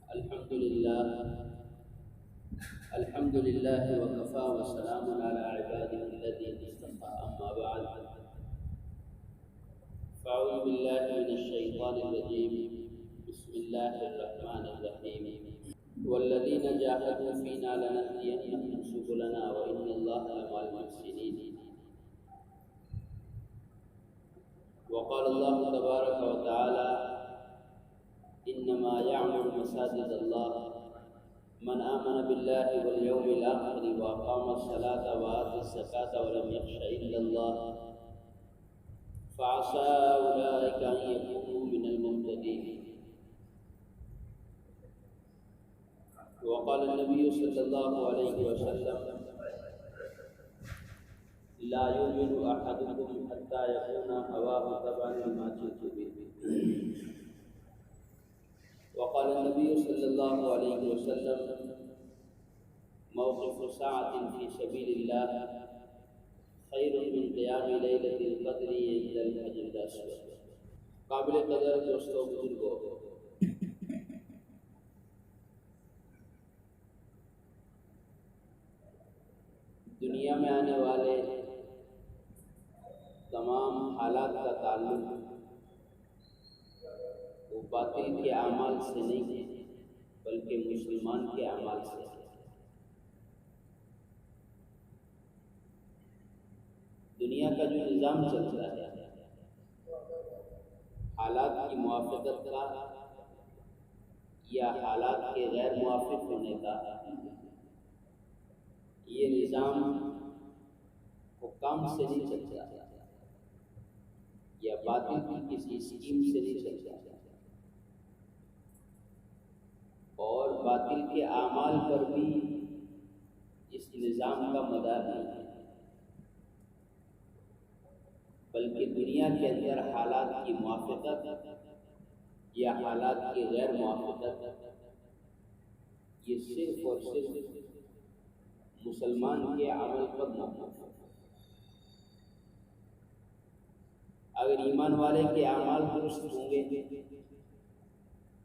الحمد لله الحمد لله وكفى وسلام على عباده الذين اصطفى أما بعد فأعوذ بالله من الشيطان الرجيم بسم الله الرحمن الرحيم والذين جاهدوا فينا لنهدينهم سبلنا وإن الله لمع المحسنين وقال الله تبارك وتعالى إنما يعمر مساجد الله من آمن بالله واليوم الآخر وأقام الصلاة وآتى الزكاة ولم يخش إلا الله فعسى أولئك أن يكونوا من المهتدين. وقال النبي صلى الله عليه وسلم لا يؤمن أحدكم حتى يكون هواه تبعا لما جئت به. وقال النبي صلى الله عليه وسلم موقف ساعة في سبيل الله خیر من قیام لیلۃ القدر عند الحجر الاسود. قابل قدر دوستوں بزرگوں، دنیا میں آنے والے تمام حالات کا تعلق وہ باطل کے اعمال سے نہیں بلکہ مسلمان کے اعمال سے ہے۔ دنیا کا جو نظام چلتا ہے حالات کی موافقت کا یا حالات کے غیر موافق ہونے کا، یہ نظام حکام سے نہیں چلتا یا باطل کی کسی اسکیم سے نہیں چلتا، اور باطل کے اعمال پر بھی اس نظام کا مدار نہیں ہے، بلکہ دنیا کے اندر حالات کی موافقت یا حالات کی غیر موافقت یہ صرف اور صرف مسلمان کے عمل پر موقوف ہے۔ اگر ایمان والے کے اعمال درست ہوں گے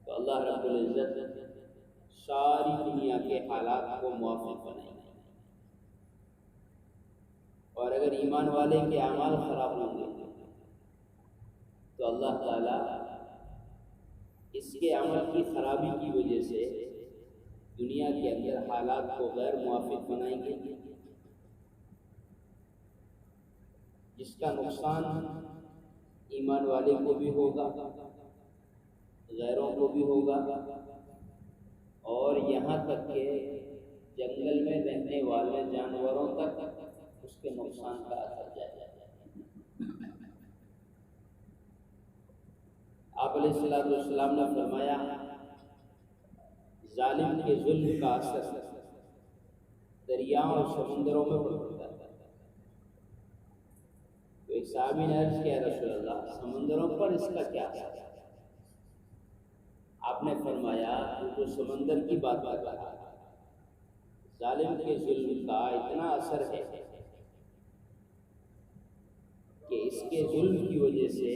تو اللہ رب العزت ساری دنیا کے حالات کو موافق بنائیں گے، اور اگر ایمان والے کے اعمال خراب ہوں گے تو اللہ تعالیٰ اس کے عمل کی خرابی کی وجہ سے دنیا کے اندر حالات کو غیر موافق بنائیں گے، جس کا نقصان ایمان والے کو بھی ہوگا، غیروں کو بھی ہوگا، اور یہاں تک کہ جنگل میں رہنے والے جانوروں تک اس کے نقصان کا اثر جائے گا۔ آپ علیہ السلام نے فرمایا ظالم کے ظلم کا اثر دریاؤں اور سمندروں میں پڑتا ہے۔ تو ایک صحابی نے عرض کیا رسول اللہ سمندروں پر اس کا کیا اثر؟ آپ نے فرمایا تو سمندر کی بات کر رہا ہے، ظالم کے ظلم کا اتنا اثر ہے کہ اس کے ظلم کی وجہ سے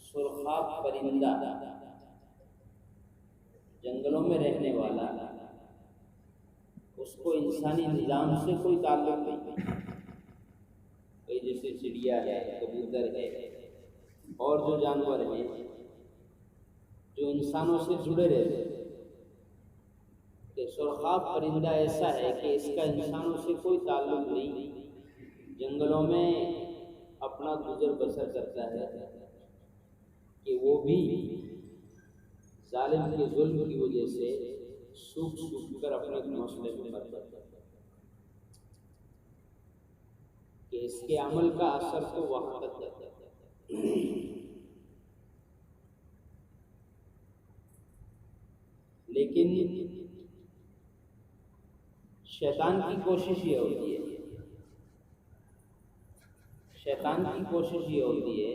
سرخاب پرندہ جنگلوں میں رہنے والا اس کو انسانی نظام سے کوئی تعلق نہیں، جیسے چڑیا ہے، کبوتر ہے، اور جو جانور ہیں جو انسانوں سے جڑے رہتے ہیں، کہ سرخاب پرندہ ایسا ہے کہ اس کا انسانوں سے کوئی تعلق نہیں، جنگلوں میں اپنا گزر بسر کرتا ہے، کہ وہ بھی ظالم کے ظلم کی وجہ سے سوکھ کر اپنے گھونسلے میں مر جاتا ہے، کہ اس کے عمل کا اثر تو وہاں تک جاتا ہے۔ لیکن شیطان کی کوشش یہ ہوتی ہے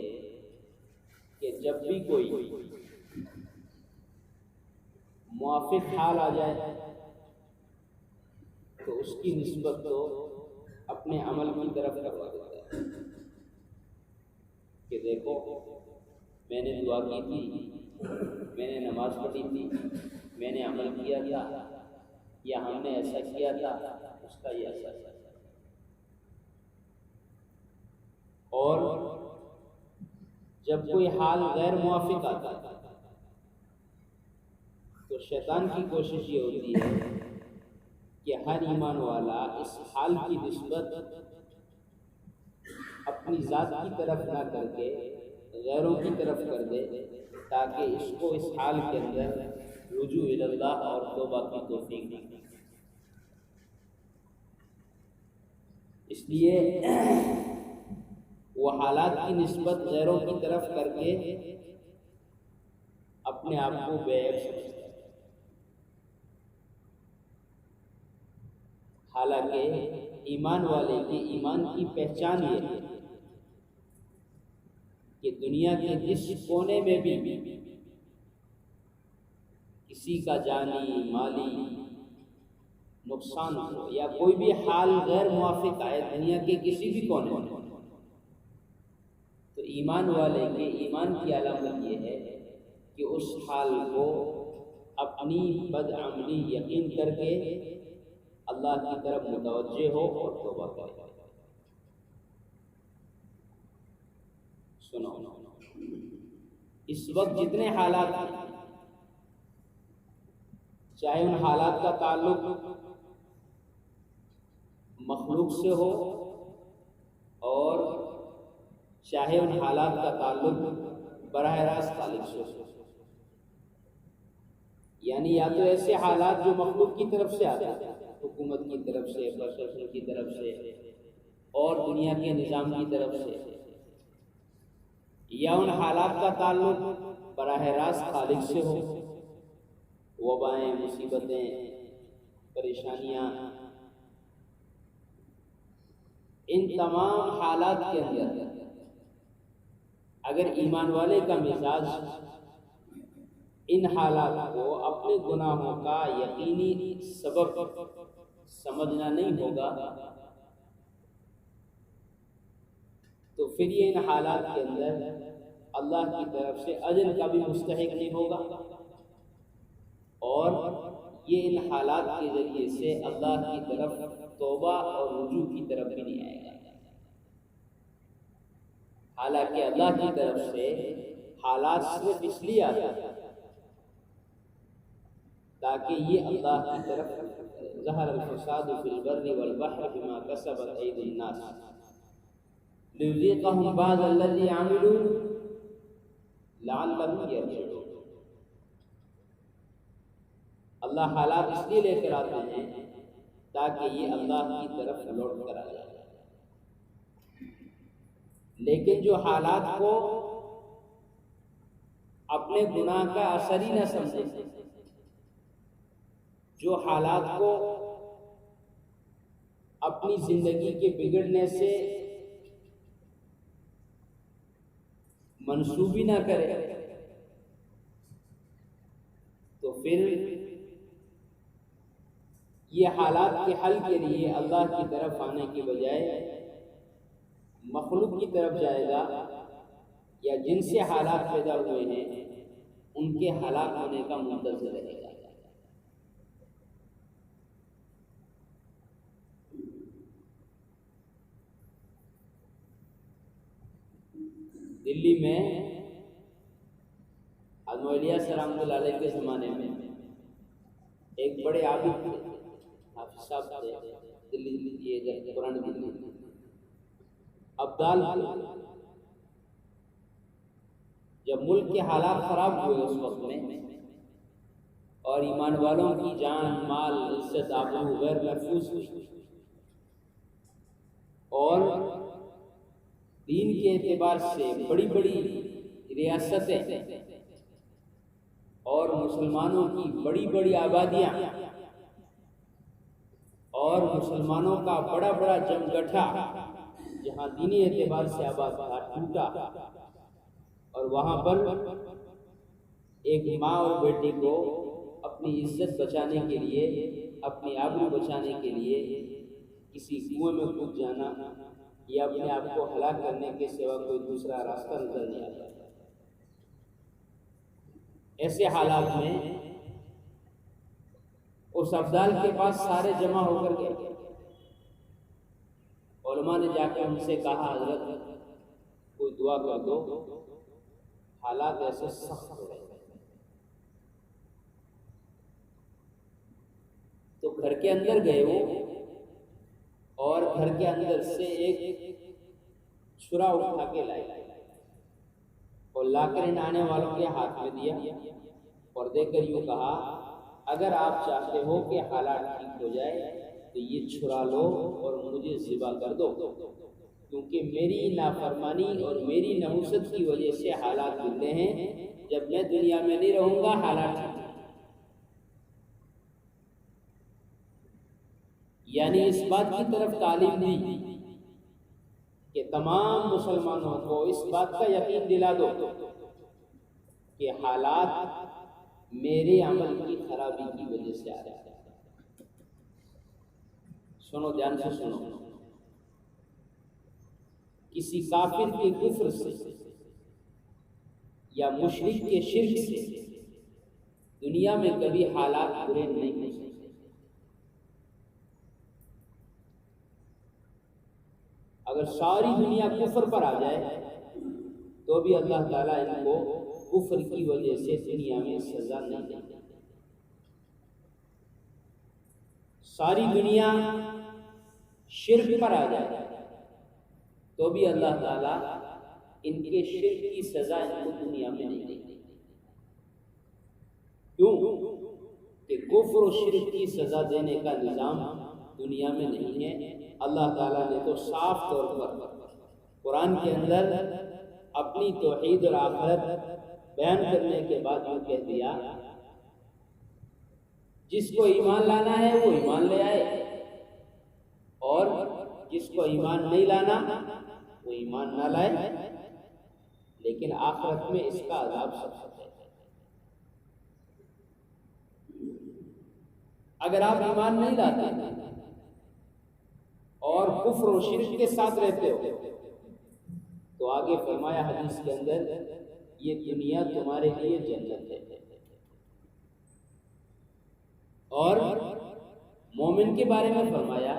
کہ جب بھی کوئی موافق حال آ جائے تو اس کی نسبت تو اپنے عمل کی طرف کروا دیتا ہے، کہ دیکھو میں نے دعا کی تھی میں نے نماز پڑھی تھی، میں نے عمل کیا تھا، یا ہم نے ایسا کیا تھا، اس کا یہ اثر ہے۔ اور جب کوئی حال غیر موافق آتا ہے تو شیطان کی کوشش یہ ہوتی ہے کہ ہر ایمان والا اس حال کی نسبت اپنی ذات کی طرف نہ کر کے غیروں کی طرف کر دے، تاکہ اس کو اس حال کے اندر رجوع الی اللہ اور توبہ کی توفیق ملے۔ اس لیے وہ حالات کی نسبت غیروں کی طرف کر کے اپنے آپ کو بے عیب سمجھتا ہے، حالانکہ ایمان والے کے ایمان کی پہچان یہ ہے کہ دنیا کے جس کونے میں بھی کسی کا جانی مالی نقصان ہو یا کوئی بھی حال غیر موافق آئے دنیا کے کسی بھی کونے میں، تو ایمان والے کے ایمان کی علامت یہ ہے کہ اس حال کو اپنی بدعملی یقین کر کے اللہ کی طرف متوجہ ہو اور توبہ کرے۔ سنو، اس وقت جتنے حالات ہیں، چاہے ان حالات کا تعلق مخلوق سے ہو اور چاہے ان حالات کا تعلق براہ راست خالق سے ہو، یعنی یا تو ایسے حالات جو مخلوق کی طرف سے آتے ہیں، حکومت کی طرف سے، پرشاسن کی طرف سے اور دنیا کے نظام کی طرف سے، یا ان حالات کا تعلق براہ راست خالق سے ہو، وبائیں، مصیبتیں، پریشانیاں، ان تمام حالات کے اندر اگر ایمان والے کا مزاج ان حالات کو اپنے گناہوں کا یقینی سبب سمجھنا نہیں ہوگا تو پھر یہ ان حالات کے اندر اللہ کی طرف سے اجر کا بھی مستحق نہیں ہوگا، اور یہ ان حالات کے ذریعے سے اللہ کی طرف توبہ اور رجوع کی طرف بھی نہیں آئے گا۔ حالانکہ اللہ کی طرف سے حالات صرف اس لیے آتے ہیں تاکہ یہ اللہ کی طرف ظہر الفساد فی البر والبحر بما کسبت ایدی الناس لیذیقہم بعض الذی عملوا لعلہم یرجعون۔ اللہ حالات اس لیے لے کر آتے ہیں تاکہ یہ اللہ کی طرف لوٹ کر آ جائے، لیکن جو حالات کو اپنے گناہ کا اثر ہی نہ سمجھے، جو حالات کو اپنی زندگی کے بگڑنے سے منسوبی نہ کرے، تو پھر یہ حالات کے حل کے لیے اللہ کی طرف آنے کی بجائے مخلوق کی طرف جائے گا، یا جن سے حالات پیدا ہوئے ہیں ان کے ہلاک ہونے کا منتظر رہے گا۔ دلی میں حضرت الیاس رحمۃ اللہ علیہ کے زمانے میں ایک بڑے عابد تھے، حافظ صاحب تھے، دلی یہ پرانی دلی ابدال تھے۔ جب ملک کے حالات خراب ہوئے اس وقت میں اور ایمان والوں کی جان، مال، عزت، آبرو غیر محفوظ ہوئی اور دین کے اعتبار سے بڑی بڑی ریاستیں اور مسلمانوں کی بڑی بڑی آبادیاں اور مسلمانوں کا بڑا بڑا جمگٹھا جہاں دینی اعتبار سے آباد تھا ٹوٹا، اور وہاں پر ایک ماں اور بیٹی کو اپنی عزت بچانے کے لیے، اپنی آبرو بچانے کے لیے کسی کنویں میں کود جانا یا اپنے آپ کو ہلاک کرنے کے سوا کوئی دوسرا راستہ نظر نہیں آتا۔ ایسے حالات میں اس ابدال کے پاس سارے جمع ہو کر گئے. علماء نے جا کے ان سے کہا حضرت کوئی دعا کر دو، حالات ایسے سخت ہو رہے ہیں. تو گھر کے اندر گئے وہ، اور گھر کے اندر سے ایک چھرا اٹھا کے لائے اور لا کر ان آنے والوں کے ہاتھ میں دیا اور دے کر یوں کہا اگر آپ چاہتے ہو کہ حالات ٹھیک ہو جائے تو یہ چھرا لو اور مجھے ذبح کر دو، کیونکہ میری نافرمانی اور میری نحوست کی وجہ سے حالات بگڑے ہیں. جب میں دنیا میں نہیں رہوں گا حالات ٹھیک. یعنی اس بات کی طرف تعلیم دی کہ تمام مسلمانوں کو اس بات کا یقین دلا دو کہ حالات میرے عمل کی خرابی کی وجہ سے آ رہے ہیں. سنو، دھیان سے سنو. کسی کافر کے کفر سے یا مشرک کے شرک سے دنیا میں کبھی حالات برے نہیں ہو سکتے. اگر ساری دنیا کفر پر آ جائے تو بھی اللہ تعالیٰ ان کو کفر کی وجہ سے دنیا میں سزا نہیں دے گا. ساری دنیا شرک پر آ جائے تو بھی اللہ تعالیٰ ان کے شرک کی سزا ان کو دنیا میں نہیں دے گا. کیوں کہ کفر و شرک کی سزا دینے کا نظام دنیا میں نہیں ہے. اللہ تعالیٰ نے تو صاف طور پر قرآن کے اندر اپنی توحید اور آخرت بیان کرنے کے بعد یہ کہہ دیا جس کو ایمان لانا ہے وہ ایمان لے آئے، اور جس کو ایمان نہیں لانا وہ ایمان نہ لائے، لیکن آخرت میں اس کا عذاب سخت ہے. اگر آپ ایمان نہیں لاتے اور کفر و شرک کے ساتھ رہتے ہو تو آگے فرمایا حدیث کے اندر یہ دنیا تمہارے لیے جنت ہے. اور مومن کے بارے میں فرمایا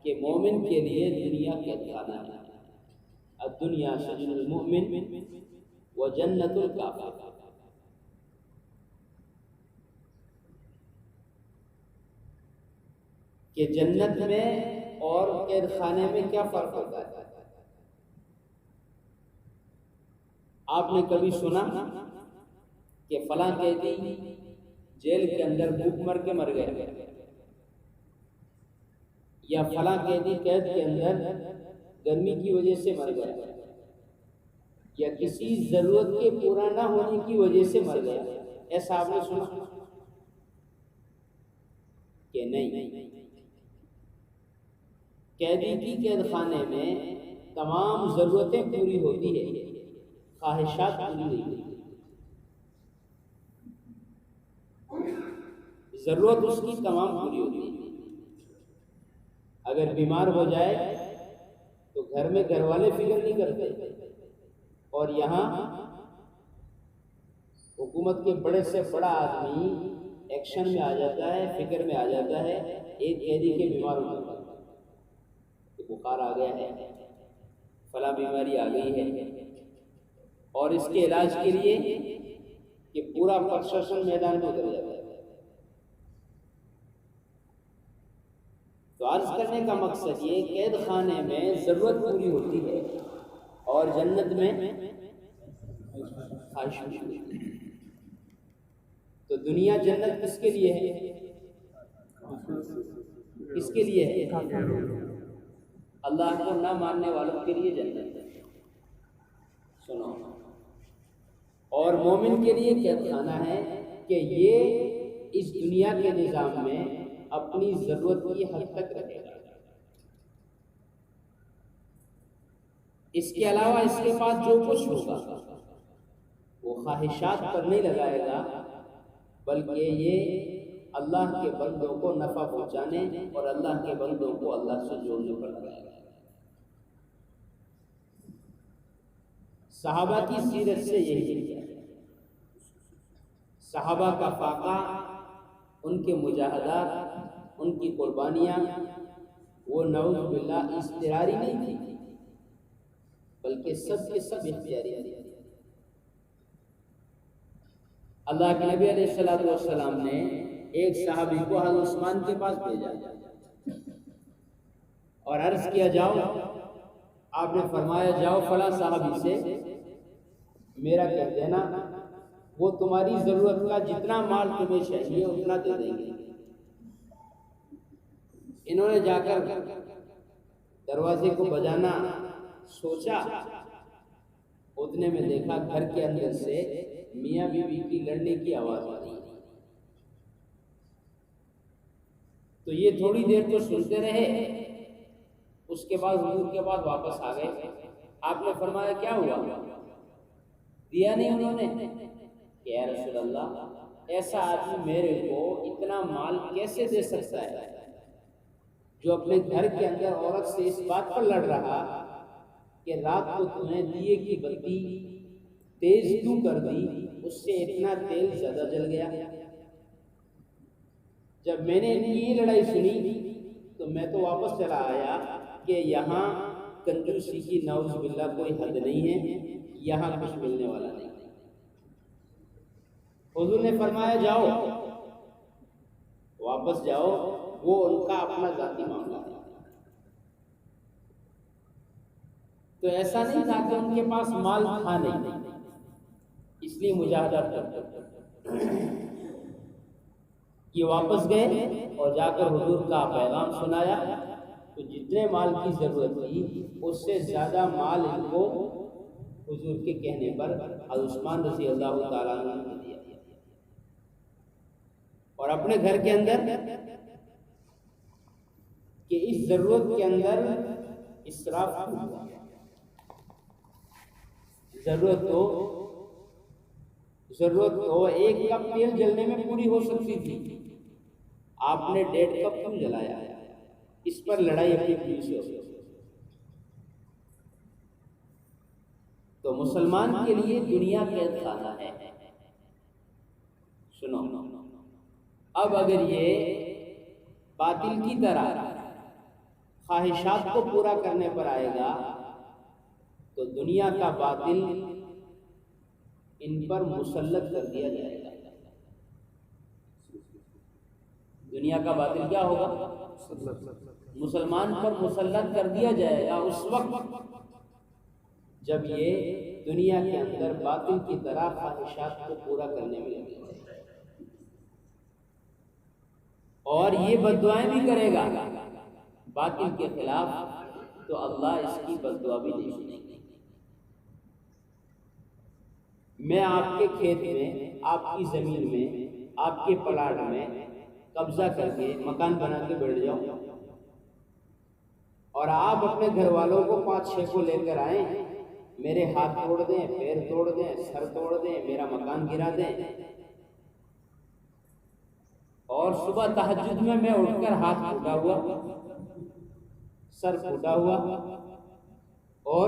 کہ مومن کے لیے دنیا قید خانہ ہے. الدنیا سجن المؤمن و جنت الکافر. کہ جنت میں اور قید خانے میں کیا فرق ہوتا ہے؟ آپ نے کبھی سنا کہ فلاں قیدی جیل کے اندر بھوک مر کے مر گئے، یا فلاں قیدی قید کے اندر گرمی کی وجہ سے مر گیا، یا کسی ضرورت کے پورا نہ ہونے کی وجہ سے مر گیا؟ ایسا آپ نے سنا کہ نہیں؟ قیدی کی قید خانے میں تمام ضرورتیں پوری ہوتی ہیں، خواہشات پوری نہیں ہوتی. ضرورت اس کی تمام پوری ہوتی ہے. اگر بیمار ہو جائے تو گھر میں گھر والے فکر نہیں کرتے، اور یہاں حکومت کے بڑے سے بڑا آدمی ایکشن میں آ جاتا ہے، فکر میں آ جاتا ہے ایک قیدی کے بیمار ہونے پر. بخار آ گیا ہے، فلاں بیماری آ گئی ہے، اور اس کے علاج کے لیے کہ پورا پرشاسن میدان میں اتر جاتا ہے. تو عرض کرنے کا مقصد یہ قید خانے میں ضرورت پوری ہوتی ہے اور جنت میں خواہش پوری ہوتی ہے. تو دنیا جنت کس کے لیے ہے؟ کس کے لیے ہے؟ اللہ کو نہ ماننے والوں کے لیے جنت ہے. سنو، اور مومن کے لیے قید خانہ ہے کہ یہ اس دنیا کے نظام میں اپنی ضرورت کی حد تک رہے گا. اس کے علاوہ اس کے پاس جو کچھ ہوگا وہ خواہشات پر نہیں لگائے گا، بلکہ یہ اللہ کے بندوں کو نفع پہنچانے اور اللہ کے بندوں کو اللہ سے جوڑنے پر لگائے گا. صحابہ کی سیرت سے یہی ہے. صحابہ کا فاقہ، ان کے مجاہدات، ان کی قربانیاں، وہ نعوذ باللہ اضطراری نہیں تھی، بلکہ سب کے سب اختیاری تھی۔ اللہ کے نبی علیہ الصلوۃ والسلام نے ایک صحابی کو حضرت عثمان کے پاس بھیجا اور عرض کیا جاؤ، آپ نے فرمایا جاؤ فلاں صحابی سے میرا کہہ دینا، وہ تمہاری ضرورت کا جتنا مال تمہیں چاہیے اتنا دے دیں گے۔ انہوں نے جا کر دروازے کو بجانا سوچا، اتنے میں دیکھا گھر کے اندر سے میاں بیوی کی لڑنے کی آواز آ رہی ہے۔ تو یہ تھوڑی دیر تو سنتے رہے، اس کے بعد حضور کے بعد واپس آ گئے۔ آپ نے فرمایا کیا ہوا؟ دیا نہیں انہوں نے؟ کہ اے رسول اللہ، ایسا آدمی میرے کو اتنا مال کیسے دے سکتا ہے جو اپنے گھر کے اندر عورت سے اس بات پر لڑ رہا کہ رات کو تمہیں دیے کی بتی تیز کیوں کر دی، اس سے اتنا تیل زیادہ جل گیا۔ جب میں نے ان کی یہ لڑائی سنی تو میں تو واپس چلا آیا کہ یہاں کنجوسی کی نعوذ باللہ کوئی حد نہیں ہے، یہاں کچھ ملنے والا نہیں۔ حضور نے فرمایا جاؤ، واپس جاؤ، وہ ان کا اپنا ذاتی معاملہ ہے۔ تو ایسا نہیں تھا کہ ان کے پاس مال تھا نہیں، اس لیے مجاہدہ کرتے یہ واپس گئے اور جا کر حضور کا پیغام سنایا، تو جتنے مال کی ضرورت تھی اس سے زیادہ مال ان کو حضور کے کہنے پر حضرت عثمان رضی اللہ تعالیٰ عنہ نے دیا، اور اپنے گھر کے اندر کہ اس ضرورت کے اندر اسراف ہوا۔ ضرورت تو ایک کپ تیل جلنے میں پوری ہو سکتی تھی، آپ نے 1.5 کپ کیوں جلایا؟ اس پر لڑائی اپنی پوری سے ہو۔ تو مسلمان کے لیے دنیا قید خانہ ہے۔ سنو، اب اگر یہ باطل کی طرح خواہشات کو پورا کرنے پر آئے گا تو دنیا کا باطل ان پر مسلط کر دیا جائے گا۔ دنیا کا باطل کیا ہوگا؟ مسلمان پر مسلط کر دیا جائے گا اس وقت جب یہ دنیا کے اندر باطل کی طرح خواہشات کو پورا کرنے میں لگے گا، اور یہ بددعائیں بھی کرے گا باطل کے خلاف، تو اللہ اس کی بددعا بھی نہیں سنے گی۔ میں آپ کے کھیت میں، آپ کی زمین میں، آپ کے پلاٹ میں قبضہ کر کے مکان بنا کے بیٹھ جاؤں، اور آپ اپنے گھر والوں کو 5-6 کو لے کر آئیں، میرے ہاتھ توڑ دیں، پیر توڑ دیں، سر توڑ دیں، میرا مکان گرا دیں، اور صبح تہجد میں اٹھ کر ہاتھ پھوٹا ہوا، سر پھوٹا ہوا، اور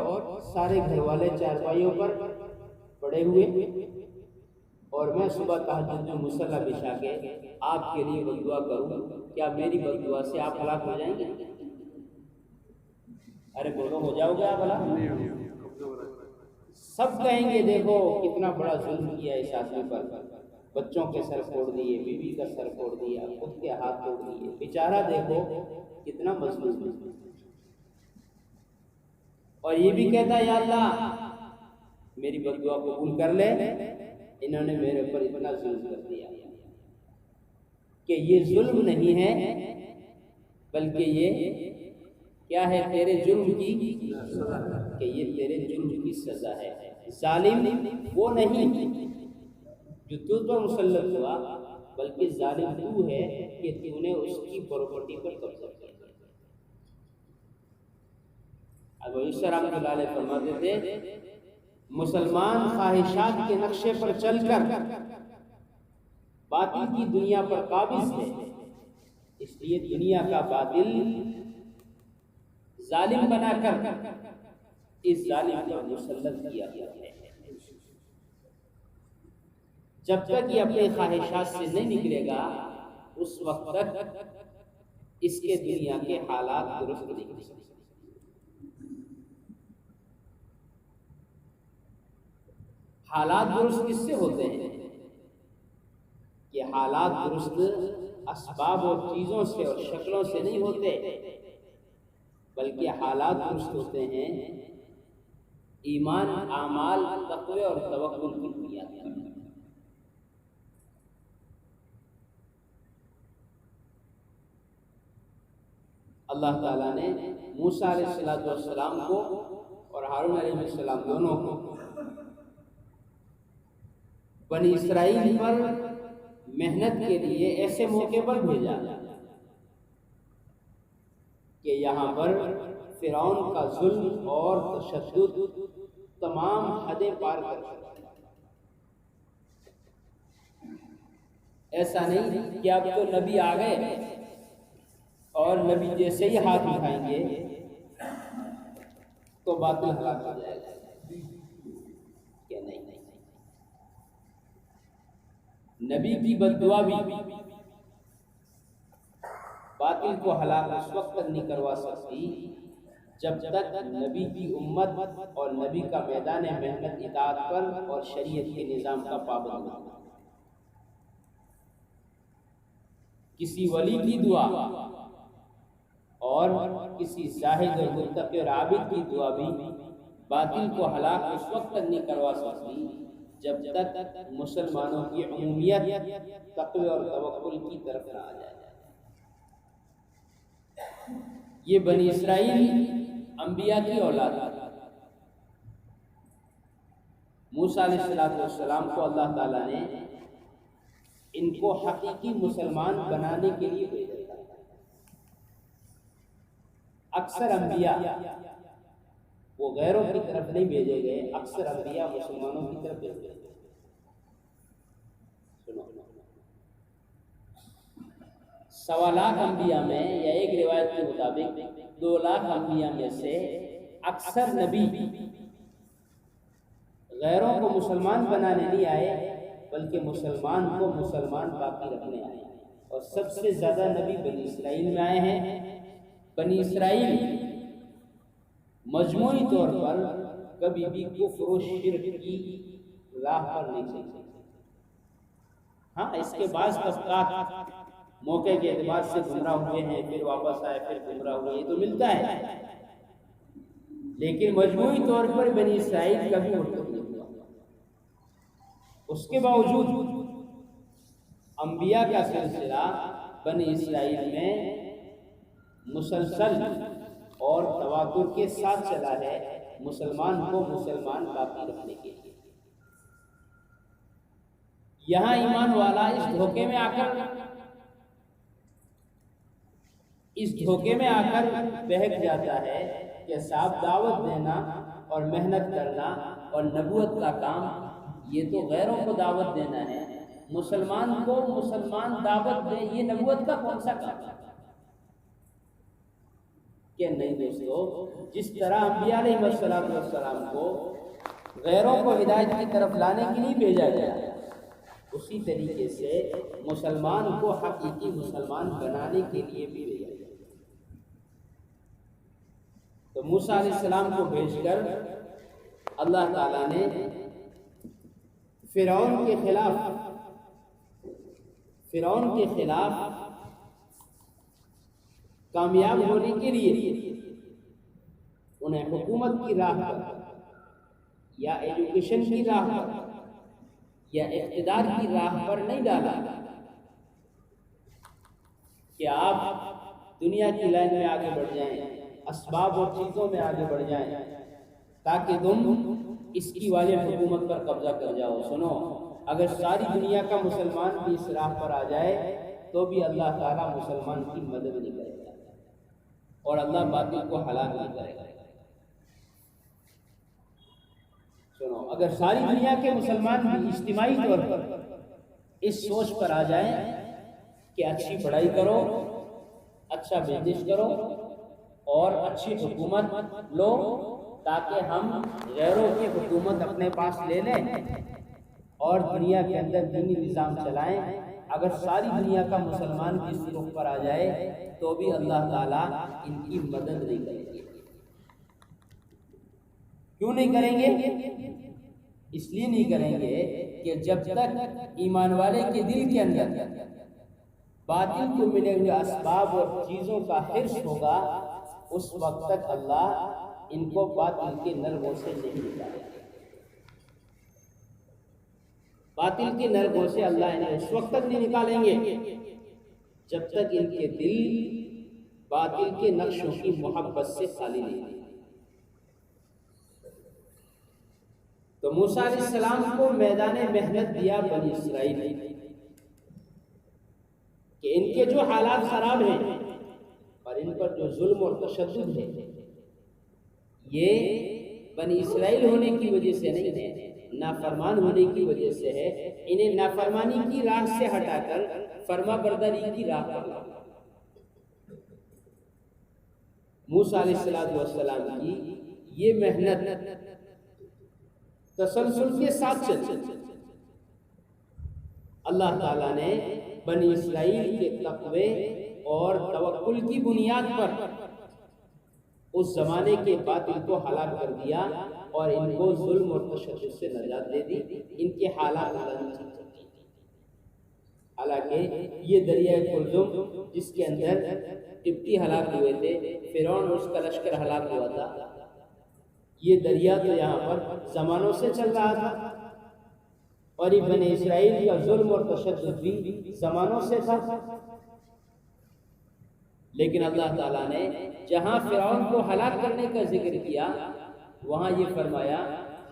سارے گھر والے چارپائیوں پر پڑے ہوئے، اور میں صبح تہجد میں مصلی بچھا کے آپ کے لیے بددعا کروں، کیا میری بددعا سے آپ ہلاک ہو جائیں گے؟ ارے بولو، ہو جاؤ گے آپ ہلاک؟ سب کہیں گے دیکھو کتنا بڑا ظلم کیا اس آدمی پر، بچوں کے سر پھوڑ دیے، بیوی کا سر پھوڑ دیا، خود کے ہاتھ توڑ دیے، بیچارہ دیکھو کتنا مظلوم ہے۔ اور یہ بھی کہتا ہے یا اللہ میری بددعا قبول کر لے، انہوں نے میرے اوپر اتنا ظلم کر دیا کہ یہ ظلم نہیں ہے بلکہ یہ کیا ہے؟ تیرے جرم کی کہ یہ تیرے جرم کی سزا ہے۔ ظالم وہ نہیں جو تجھ پر مسلط ہوا، بلکہ ظالم تو ہے کہ تو نے اس کی پراپرٹی پر قبضہ کیا۔ ابو یوسف رحمۃ اللہ علیہ فرماتے تھے مسلمان خواہشات کے نقشے پر چل کر باطل کی دنیا پر قابض ہے، اس لیے دنیا کا باطل ظالم بنا کر اس ظالم پر مسلط کیا گیا ہے۔ جب تک یہ اپنے خواہشات سے نہیں نکلے گا اس وقت تک اس کے دنیا کے حالات درست نہیں ہو سکتے۔ حالات درست کس سے ہوتے ہیں؟ کہ حالات درست اسباب اور چیزوں سے اور شکلوں سے نہیں ہوتے، بلکہ حالات درست ہوتے ہیں ایمان، اعمال، تقوی اور توکل کی بنیاد پر۔ اللہ تعالیٰ نے موسیٰ علیہ السلام کو اور ہارون علیہ السلام دونوں کو بنی اسرائیل پر محنت کے لیے ایسے موقع پر بھیجا کہ یہاں پر فرعون کا ظلم اور تشدد تمام حدیں پار کر چکا۔ ایسا نہیں کہ اب تو نبی آ گئے اور نبی جیسے ہی ہاتھ اٹھائیں گے تو باطل ہلاک ہو جائے گا، کہ نہیں، نبی کی بد دعا بھی باطل کو ہلاک اس وقت تک نہیں کروا سکتی جب تک نبی کی امت اور نبی کا میدان محنت اطاعت پر اور شریعت کے نظام کا پابند نہ ہو۔ کسی ولی کی دعا اور کسی زاہد اور متقی اور عابد کی دعا بھی باطل کو ہلاک اس وقت تک نہیں کروا سکتی جب تک مسلمانوں کی عمومیت تقوی اور توکل کی طرف نہ آ جائے۔ یہ بنی اسرائیل انبیاء کی اولاد ہے۔ موسیٰ علیہ السلام کو اللہ تعالیٰ نے ان کو حقیقی مسلمان بنانے کے لیے بھیجا تھا۔ اکثر انبیاء وہ غیروں کی طرف نہیں بھیجے گئے، اکثر انبیاء مسلمانوں کی طرف بھیجے گئے۔ سنو، 1.25 لاکھ انبیاء میں یا ایک روایت کے مطابق 2 لاکھ انبیاء میں سے اکثر نبی غیروں کو مسلمان بنانے نہیں آئے بلکہ مسلمان کو مسلمان باقی رکھنے آئے، اور سب سے زیادہ نبی بنی اسرائیل میں آئے ہیں۔ بنی اسرائیل مجموعی طور پر کبھی بھی کفر و شرک کی راہ پر نہیں چلتے۔ ہاں، اس کے بعض طبقات موقع کے اعتبار سے گمراہ ہوئے ہیں، پھر واپس آئے، پھر گمراہ ہوئے، یہ تو ملتا ہے، لیکن مجموعی طور پر بنی اسرائیل کبھی مرتد نہیں ہوا۔ اس کے باوجود انبیاء کا سلسلہ بنی اسرائیل میں مسلسل اور تواتر کے ساتھ چلا ہے، مسلمان کو مسلمان باقی رکھنے کے لیے۔ یہاں ایمان والا اس دھوکے میں آ کر بہک جاتا ہے کہ صاحب دعوت دینا اور محنت کرنا اور نبوت کا کام یہ تو غیروں کو دعوت دینا ہے، مسلمان کو مسلمان دعوت دے، یہ نبوت کا کون سا کام ہے؟ کہ نہیں دوستو، جس طرح انبیاء علیہ السلام کو غیروں کو ہدایت کی طرف لانے کے لیے بھیجا گیا، اسی طریقے سے مسلمان کو حقیقی مسلمان بنانے کے لیے بھی بھیجا گیا۔ تو موسیٰ علیہ السلام کو بھیج کر اللہ تعالیٰ نے فرعون کے خلاف کامیاب ہونے کے لیے انہیں حکومت کی راہ پر یا ایجوکیشن کی راہ پر یا اقتدار کی راہ پر نہیں ڈالا کہ آپ دنیا کی لائن میں آگے بڑھ جائیں، اسباب اور چیزوں میں آگے بڑھ جائیں تاکہ تم اس کی والی حکومت پر قبضہ کر جاؤ۔ سنو، اگر ساری دنیا کا مسلمان بھی اس راہ پر آ جائے تو بھی اللہ تعالیٰ مسلمان کی مدد نہیں کرے گا اور اللہ باطل کو ہلاک نہیں کرے گا۔ سنو، اگر ساری دنیا کے مسلمان بھی اجتماعی طور پر اس سوچ پر آ جائیں کہ اچھی پڑھائی کرو، اچھا بزنس کرو اور اچھی حکومت لو تاکہ ہم غیروں کی حکومت اپنے پاس لے لیں، اور دنیا کے اندر دینی نظام چلائیں، اگر ساری دنیا کا مسلمان بھی اس رخ پر آ جائے تو بھی اللہ تعالیٰ ان کی مدد نہیں کریں گے۔ کیوں نہیں کریں گے؟ اس لیے نہیں کریں گے کہ جب تک ایمان والے کے دل کے اندر باطل کو ملے ہوئے اسباب اور چیزوں کا حرص ہوگا، اس وقت تک اللہ ان کو باطل کے نرغوں سے نہیں نکالے گا۔ باطل کے نرغوں سے اللہ انہیں اس وقت تک نہیں نکالیں گے جب تک ان کے دل باطل کے نقشوں کی محبت سے خالی نہیں ہوگا۔ تو موسیٰ علیہ السلام کو میدان محنت دیا بنی اسرائیل کہ ان کے جو حالات خراب ہیں اور ان پر جو ظلم اور تشدد ہے، یہ بنی اسرائیل ہونے کی وجہ سے نہیں ہے، نافرمان ہونے کی وجہ سے ہے۔ انہیں نافرمانی کی راہ سے ہٹا کر فرما برداری کی راہ پر لاؤ۔ موسیٰ علیہ السلام کی یہ محنت تسلسل کے ساتھ چلی۔ اللہ تعالیٰ نے بنی اسرائیل کے تقوی اور توکل کی بنیاد پر اس زمانے کے باطل کو ہلاک کر دیا اور ان کو ظلم اور تشدد سے نجات دے دی۔ ان کے حالات اللہ نے ٹھیک کر دیے۔ حالانکہ یہ دریائے قلزم جس کے اندر قبطی ہلاک ہوئے تھے، فرعون اور اس کا لشکر ہلاک ہوا تھا، یہ دریا تو یہاں پر زمانوں سے چل رہا تھا، اور یہ بنی اسرائیل کا ظلم اور تشدد بھی زمانوں سے تھا۔ لیکن اللہ تعالیٰ نے جہاں فرعون کو ہلاک کرنے کا ذکر کیا، وہاں یہ فرمایا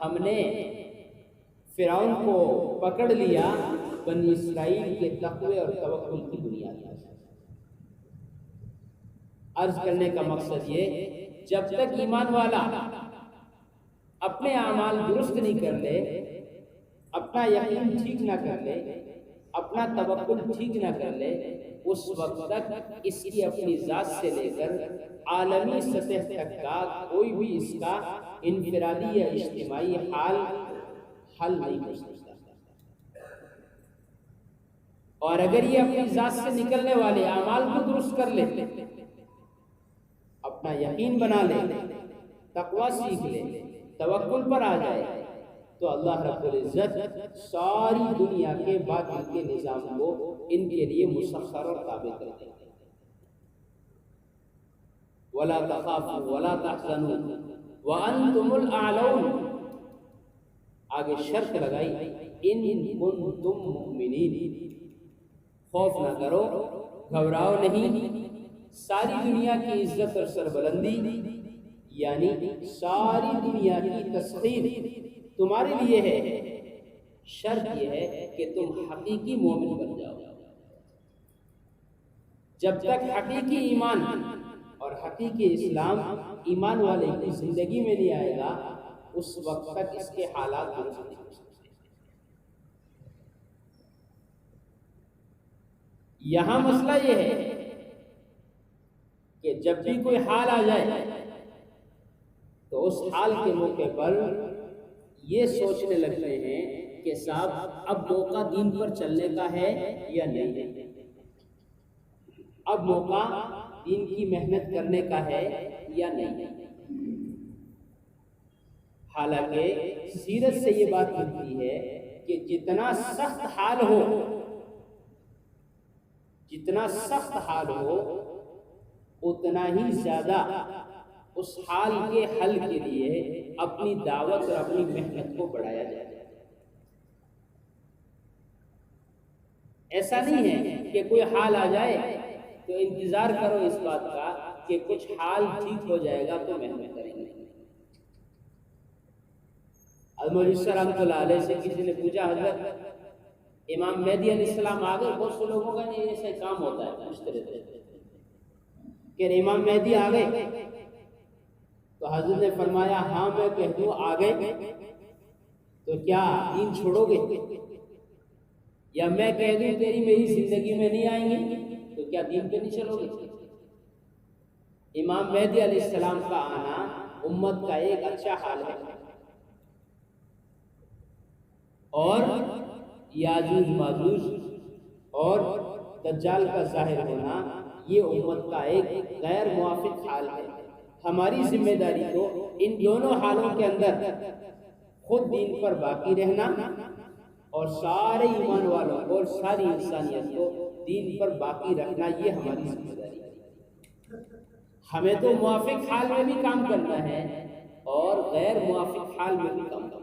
ہم نے فرعون کو پکڑ لیا بنی اسرائیل کے تقوی اور توکل کی بنیاد پر۔ عرض کرنے کا مقصد یہ، جب تک ایمان والا اپنے اعمال درست نہیں کر لے، اپنا یقین ٹھیک نہ کر لے، اپنا توکل ٹھیک نہ کر لے، اس وقت تک اس کی اپنی ذات سے لے کر عالمی سطح تک کا کوئی بھی اس کا انفرادی یا اجتماعی حل نہیں ہو سکتا۔ اور اگر یہ اپنی ذات سے نکلنے والے اعمال کو درست کر لے، اپنا یقین بنا لے، تقوی سیکھ لے، توکل پر آ جائے، تو اللہ رب العزت ساری دنیا کے باطل کے نظام کو ان کے لیے مسخر اور تابع کر دے۔ وَلَا تَخَافُوا وَلَا تَحْزَنُوا وَأَنْتُمُ الْأَعْلَوْنَ، آگے شرط لگائی، إِن كُنتُم مُؤْمِنِينَ، خوف نہ کرو، گھبراؤ نہیں، ساری دنیا کی عزت اور سربلندی یعنی ساری دنیا کی تسخیر تمہارے لیے ہے، شرط یہ ہے کہ تم حقیقی مومن بن جاؤ۔ جب تک حقیقی ایمان اور حقیقی اسلام ایمان والے کی زندگی میں نہیں آئے گا، اس وقت تک اس کے حالات درست نہیں ہو سکتے۔ یہاں مسئلہ یہ ہے کہ جب بھی کوئی حال آ جائے تو اس حال کے موقع پر یہ سوچنے لگتے ہیں کہ صاحب اب موقع دین پر چلنے کا ہے یا نہیں، اب موقع دین کی محنت کرنے کا ہے یا نہیں۔ حالانکہ سیرت سے یہ بات ملتی ہے کہ جتنا سخت حال ہو، جتنا سخت حال ہو، اتنا ہی زیادہ اس حال کے حل کے لیے اپنی دعوت اور اپنی محنت کو بڑھایا جائے۔ ایسا نہیں ہے کہ کوئی حال آ جائے تو انتظار کرو اس بات کا کہ کچھ حال ٹھیک ہو جائے گا تو محنت کریں گے۔ حضرت رحمۃ اللہ علیہ سے کسی نے پوچھا، حضرت امام مہدی علیہ السلام آ گئے؟ بہت سے لوگوں کا نہیں ایسا کام ہوتا ہے اس طرح سے کہ امام مہدی آ گئے، تو حضرت نے فرمایا ہاں میں کہہ دوں آ گئے تو کیا دین چھوڑو گے، یا میں کہہ دوں تیری میری زندگی میں نہیں آئیں گے تو کیا دین پہ نہیں چلو گے؟ امام مہدی علیہ السلام کا آنا امت کا ایک اچھا حال ہے، اور یاجوج ماجوج اور دجال کا ظاہر ہونا یہ امت کا ایک غیر موافق حال ہے۔ ہماری ذمہ داری تو ان دونوں حالوں کے اندر خود دین پر باقی رہنا اور سارے ایمان والوں کو اور ساری انسانیت کو دین پر باقی رکھنا، یہ ہماری ذمہ داری ہے۔ ہمیں تو موافق حال میں بھی کام کرنا ہے اور غیر موافق حال میں بھی کام کرنا ہے۔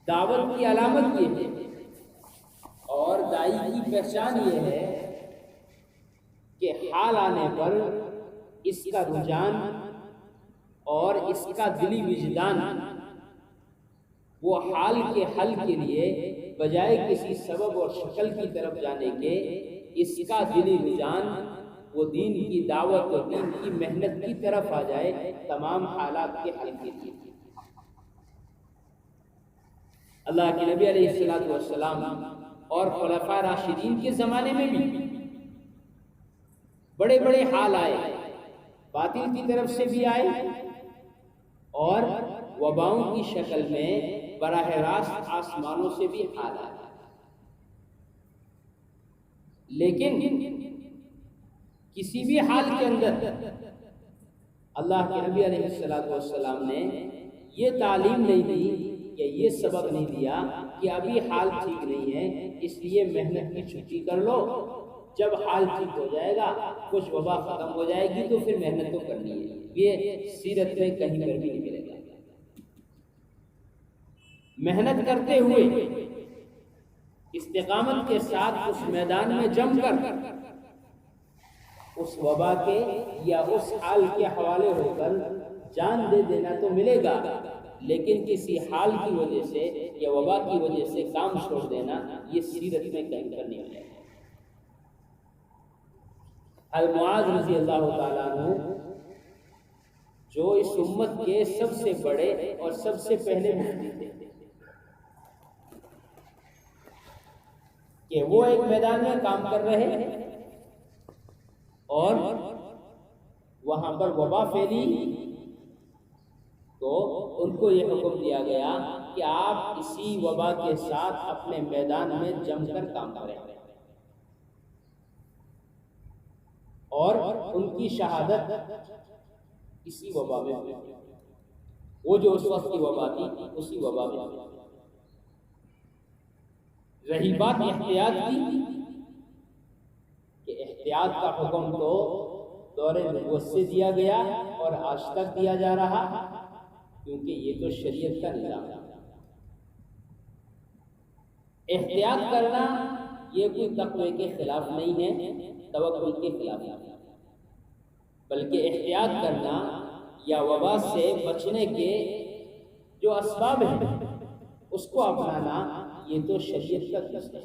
دعوت کی علامت یہ ہے اور دائی کی پہچان یہ ہے کہ حال آنے پر اس کا رجحان اور اس کا دلی وجدان وہ حال کے حل کے لیے بجائے کسی سبب اور شکل کی طرف جانے کے، اس کا دلی رجحان وہ دین کی دعوت اور دین کی محنت کی طرف آ جائے تمام حالات کے حل کے لیے۔ اللہ کے نبی علیہ الصلوۃ والسلام اور خلفاء راشدین کے زمانے میں بھی بڑے بڑے حال آئے، باطل کی طرف سے بھی آئے اور وباؤں کی شکل میں براہ راست آسمانوں سے بھی حال آئے، لیکن کسی بھی حال کے اندر اللہ کے نبی علیہ الصلوۃ والسلام نے یہ تعلیم نہیں دی کہ یہ سبق نہیں دیا کہ ابھی حال ٹھیک نہیں ہے اس لیے محنت کی چھٹی کر لو، جب حال ٹھیک ہو جائے گا، کچھ وبا ختم ہو جائے گی تو پھر محنت تو کرنی ہے۔ یہ سیرت میں کہیں پر بھی نہیں ملے گا۔ محنت کرتے ہوئے استقامت کے ساتھ اس میدان میں جم کر اس وبا کے یا اس حال کے حوالے ہو کر جان دے دینا تو ملے گا، لیکن کسی حال کی وجہ سے یا وبا کی وجہ سے کام چھوڑ دینا یہ سیرت میں کہیں پر نہیں ملے گا۔ حضرت معاذ رضی اللہ تعالیٰ عنہ جو اس امت کے سب سے بڑے اور سب سے پہلے مفتی تھے کہ وہ ایک میدان میں کام کر رہے اور وہاں پر وبا پھیلی تو ان کو یہ حکم دیا گیا کہ آپ اسی وبا کے ساتھ اپنے میدان میں جم کر کام کریں، اور ان کی شہادت اسی وبا میں ہوئی، وہ جو اس وقت کی وبا تھی اسی وبا میں ہوئی۔ رہی بات احتیاط کی کہ احتیاط کا حکم تو دور نبوت سے دیا گیا اور آج تک دیا جا رہا، کیونکہ یہ تو شریعت کا نظام ہے۔ احتیاط کرنا یہ کوئی تقوی کے خلاف نہیں ہے، توکل کے خلاف ہے، بلکہ احتیاط کرنا یا وبا سے بچنے کے جو اسباب ہیں اس کو اپنانا یہ تو شریعت کا درس ہے۔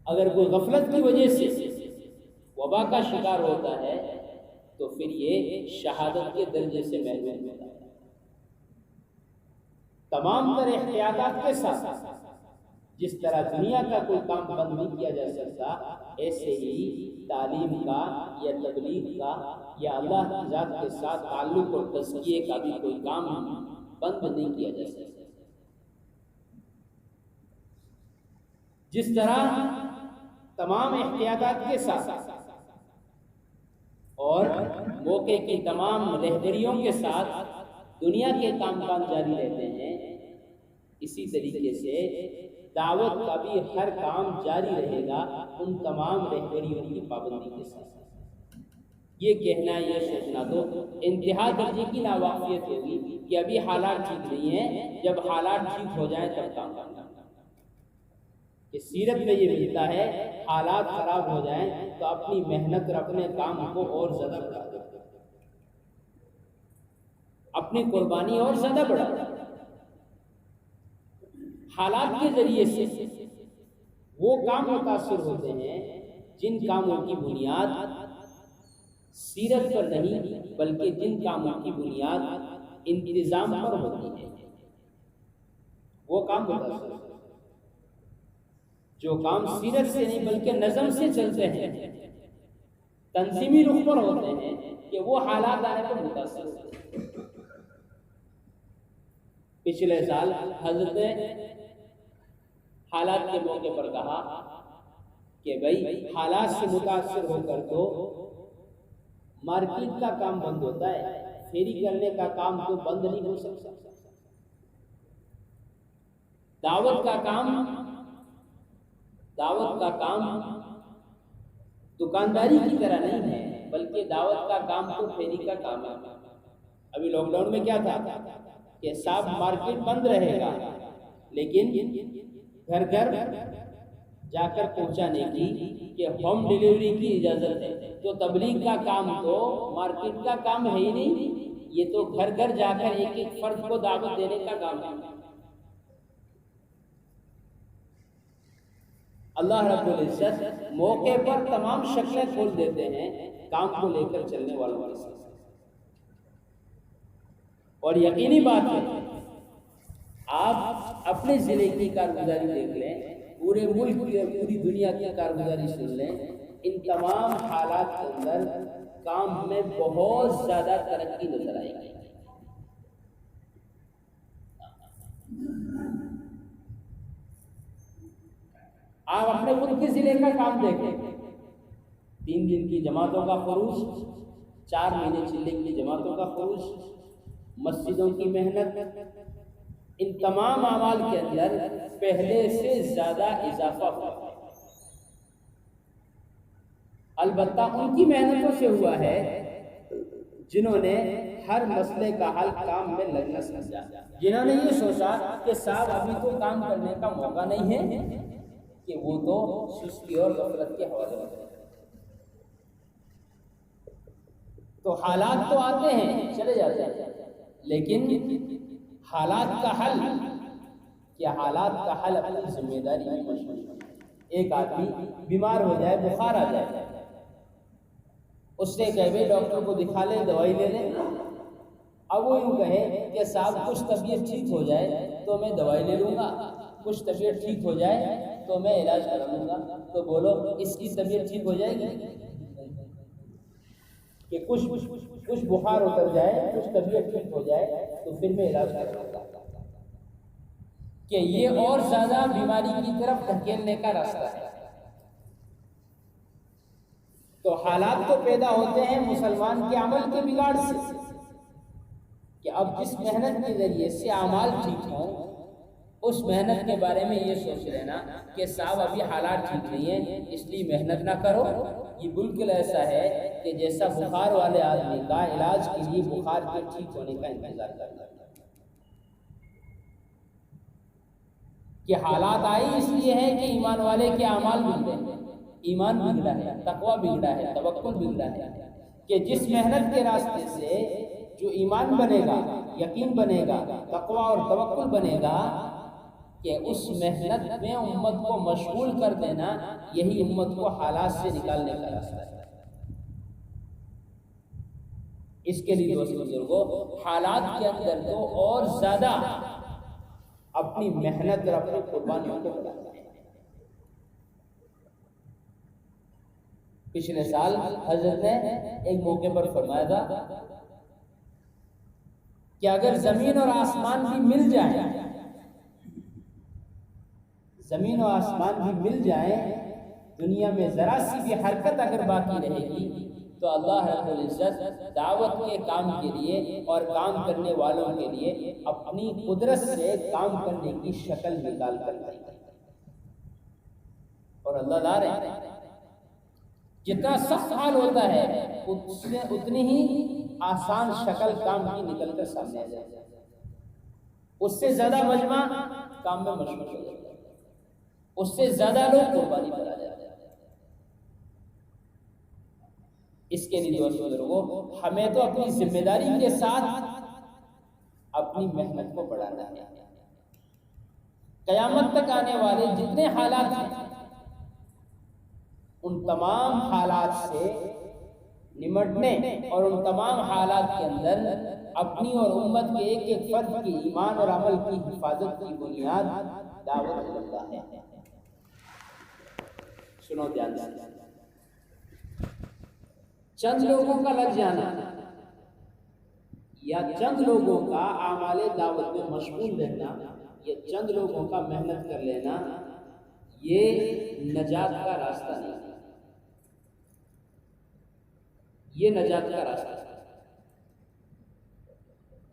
اگر کوئی غفلت کی وجہ سے وبا کا شکار ہوتا ہے تو پھر یہ شہادت کے درجے سے محروم ہوتا ہے۔ تمام تر احتیاطات کے ساتھ جس طرح دنیا کا کوئی کام بند نہیں کیا جا سکتا، ایسے ہی تعلیم کا یا تبلیغ کا یا اللہ کی ذات کے ساتھ تعلق اور تزکیے کا بھی کوئی کام بند نہیں کیا جا سکتا۔ جس طرح تمام احتیاطات کے ساتھ اور موقع کی تمام رہبریوں کے ساتھ دنیا کے کام کاج جاری رہتے ہیں، اسی طریقے سے دعوت کا بھی ہر کام جاری رہے گا ان تمام رہبریوں کی پابندی کے ساتھ۔ یہ کہنا یہ سوچنا تو انتہا درجے کی ناواقفیت ہوگی کہ ابھی حالات ٹھیک نہیں ہیں، جب حالات ٹھیک ہو جائیں تب کام کرنا۔ کہ سیرت میں یہ ملتا ہے حالات خراب ہو جائیں تو اپنی محنت اور اپنے کام کو اور زیادہ بڑھا دو، اپنی قربانی اور زیادہ بڑھا دو۔ حالات کے ذریعے سے وہ کام متاثر ہوتے ہیں جن کاموں کی بنیاد سیرت پر نہیں بلکہ جن کاموں کی بنیاد انتظام پر ہوتی ہے، وہ کام متاثر ہوتے ہیں۔ جو کام سیرت سے نہیں بلکہ نظم سے چلتے ہیں، تنظیمی رخ پر ہوتے ہیں، کہ وہ حالات آنے پر متاثر ہوتے ہیں۔ پچھلے سال حضرت نے حالات کے موقع پر کہا کہ بھائی حالات سے متاثر ہو کر تو مارکیٹ کا کام بند ہوتا ہے، فیری کرنے کا کام تو بند نہیں ہو سکتا۔ دعوت کا کام دکانداری کی طرح نہیں ہے، بلکہ دعوت کا کام تو فیری کا کام ہے۔ ابھی لاک ڈاؤن میں کیا تھا کہ صاحب مارکیٹ بند رہے گا، لیکن گھر گھر جا کر پہنچانے کی کہ ہوم ڈیلیوری کی اجازت ہے۔ تو تبلیغ کا کام تو مارکیٹ کا کام ہے ہی نہیں، یہ تو گھر گھر جا کر ایک ایک فرد کو دعوت دینے کا کام ہے۔ اللہ رب العزت موقع پر تمام شکلیں کھول دیتے ہیں کام کو لے کر چلنے والوں کے ساتھ۔ اور یقینی بات ہے، آپ اپنے ضلع کی کارگزاری دیکھ لیں، پورے ملک کی اور پوری دنیا کی کارگزاری سن لیں، ان تمام حالات کے اندر کام میں بہت زیادہ ترقی نظر آئے گی۔ آپ اپنے ملک کے ضلع کا کام دیکھیں، 3 دن کی جماعتوں کا خروج، 4 مہینے چلنے کی جماعتوں کا خروج، مسجدوں کی محنت، ان تمام اعمال کے اندر پہلے سے زیادہ اضافہ ہوا ہے۔ البتہ ان کی محنتوں سے ہوا ہے جنہوں نے ہر مسئلے کا حل کام میں لگنا سمجھا، جنہوں نے یہ سوچا کہ صاحب ابھی تو کام کرنے کا موقع نہیں ہے، کہ وہ تو سستی اور غفلت کے حوالے ہوتے ہیں۔ تو حالات تو آتے ہیں چلے جاتے ہیں، لیکن حالات کا حل کیا؟ حالات کا حل اپنی ذمہ داری میں مشغول ہے۔ ایک آدمی بیمار ہو جائے، بخار آ جائے، اس سے کہے ڈاکٹر کو دکھا لے، دوائی لے لے۔ اب وہ یوں کہے کہ صاحب کچھ طبیعت ٹھیک ہو جائے تو میں دوائی لے لوں گا، کچھ طبیعت ٹھیک ہو جائے تو میں علاج کرا لوں گا، تو بولو اس کی طبیعت ٹھیک ہو جائے گی؟ کہ کچھ بخار اتر جائے، کچھ طبیعت ٹھیک ہو جائے تو پھر میں علاج کرا لوں گا، کہ یہ اور زیادہ بیماری کی طرف دھکیلنے کا راستہ ہے۔ تو حالات تو پیدا ہوتے ہیں مسلمان کے عمل کے بگاڑ سے، کہ اب جس محنت کے ذریعے سے اعمال ٹھیک ہوں، اس محنت کے بارے میں یہ سوچ لینا کہ صاحب ابھی حالات ٹھیک نہیں ہیں اس لیے محنت نہ کرو، یہ بالکل ایسا ہے کہ جیسا بخار والے آدمی کا علاج کے لیے بخار کے ٹھیک ہونے کا انتظار کرنا، کہ حالات آئی اس لیے ہے کہ ایمان والے کے اعمال بگڑے، ایمان بگڑا ہے، تقوی بگڑا ہے، توکل بگڑا ہے، کہ جس محنت کے راستے سے جو ایمان بنے گا، یقین بنے گا، تقوی اور توکل بنے گا، کہ اس محنت میں امت کو مشغول کر دینا، یہی امت کو حالات سے نکالنے کا راستہ ہے۔ اس کے لیے دوست بزرگوں، حالات کے اندر تو اور زیادہ اپنی محنت اور اپنی قربانیوں کو بڑھانا ہے۔ پچھلے سال حضرت نے ایک موقع پر فرمایا تھا کہ اگر زمین اور آسمان بھی مل جائیں، زمین و آسمان بھی مل جائیں، دنیا میں ذرا سی بھی حرکت اگر باقی رہے گی تو اللہ رب العزت دعوت کے کام کے لیے اور کام کرنے والوں کے لیے اپنی قدرت سے کام کرنے کی شکل نکال کر دے گا۔ اور اللہ دار ہے، جتنا سخت حال ہوتا ہے اس میں اتنی ہی آسان شکل کام کی نکل کر سامنے آ جائے گا، اس سے زیادہ مجمع کام میں مشغول ہو جائے گا، اس سے زیادہ لوگ قربانی پر آ جاتے ہیں۔ اس کے لیے دوست بزرگوں، ہمیں تو اپنی ذمہ داری کے ساتھ اپنی محنت کو بڑھانا ہے۔ قیامت تک آنے والے جتنے حالات ہیں، ان تمام حالات سے نمٹنے اور ان تمام حالات کے اندر اپنی اور امت کے ایک ایک فرد کی ایمان اور عمل کی حفاظت کی بنیاد دعوت اللہ ہے۔ سنو دھیان سے، چند لوگوں کا لگ جانا یا چند لوگوں کا اعمال دعوت میں مشغول رہنا، یا چند لوگوں کا محنت کر لینا، یہ نجات کا راستہ نہیں ہے، یہ نجات کا راستہ ہے،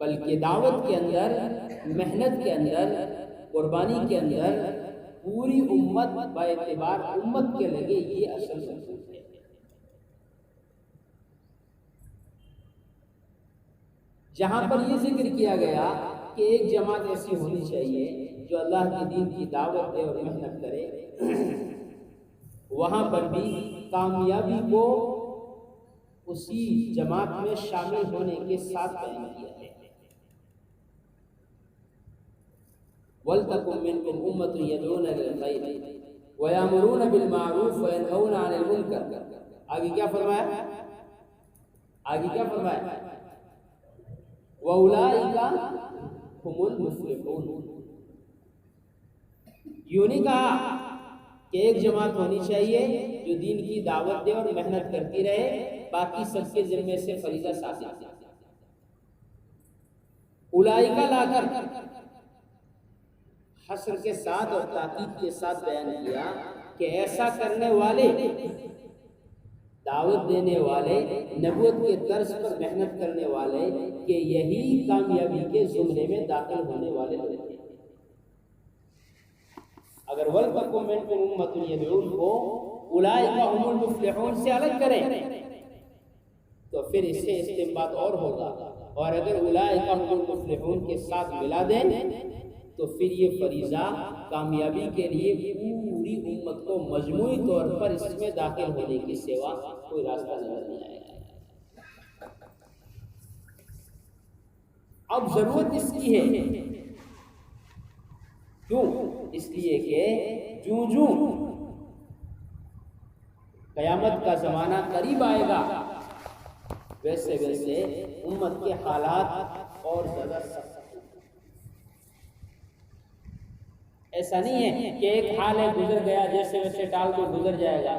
بلکہ دعوت کے اندر، محنت کے اندر، قربانی کے اندر پوری امت با اعتبار امت کے لگے، یہ اصل مقصود ہے۔ جہاں پر یہ ذکر کیا گیا کہ ایک جماعت ایسی ہونی چاہیے جو اللہ کے دین کی دعوت دے اور محنت کرے، وہاں پر بھی کامیابی کو اسی جماعت میں شامل ہونے کے ساتھ بیان کیا ہے۔ وَلْتَكُن مِّنكُمْ أُمَّةٌ يَدْعُونَ لِلْخَيْرِ وَيَأْمُرُونَ بِالْمَعْرُوفِ وَيَنْهَوْنَ عَنِ الْمُنكَرِ۔ آگے کیا فرمایا؟ آگے کیا فرمایا؟ وَأُولَٰئِكَ هُمُ الْمُفْلِحُونَ۔ یوں نہیں کہا کہ ایک جماعت ہونی چاہیے جو دین کی دعوت دے اور محنت کرتی رہے، باقی سب کے ذمے سے فریضہ ثابت ہے۔ اولئک لا کر حصر کے ساتھ اور تاکید کے ساتھ بیان کیا کہ ایسا کرنے والے، دعوت دینے والے، نبوت کے طرز پر محنت کرنے والے، کہ یہی کامیابی کے زمرے میں داخل ہونے والے ہوتے ہیں۔ اگر وَلْتَكُن مِّنكُمْ أُمَّةٌ يَدْعُونَ کو اولئک هم المفلحون سے الگ کریں تو پھر اس سے استنباط اور ہوگا، اور اگر اولئک هم المفلحون کے ساتھ ملا دیں تو پھر یہ فریضہ کامیابی کے لیے پوری امت کو مجموعی طور پر اس میں داخل ہونے کی سوا کوئی راستہ نظر نہیں آئے گا۔ اب ضرورت اس کی ہے، کیوں؟ اس لیے کہ جوں قیامت کا زمانہ قریب آئے گا، ویسے ویسے امت کے حالات اور زیادہ سخت۔ ایسا نہیں ہے کہ ایک حال ہے گزر گیا، جیسے ویسے ٹال کو گزر جائے گا،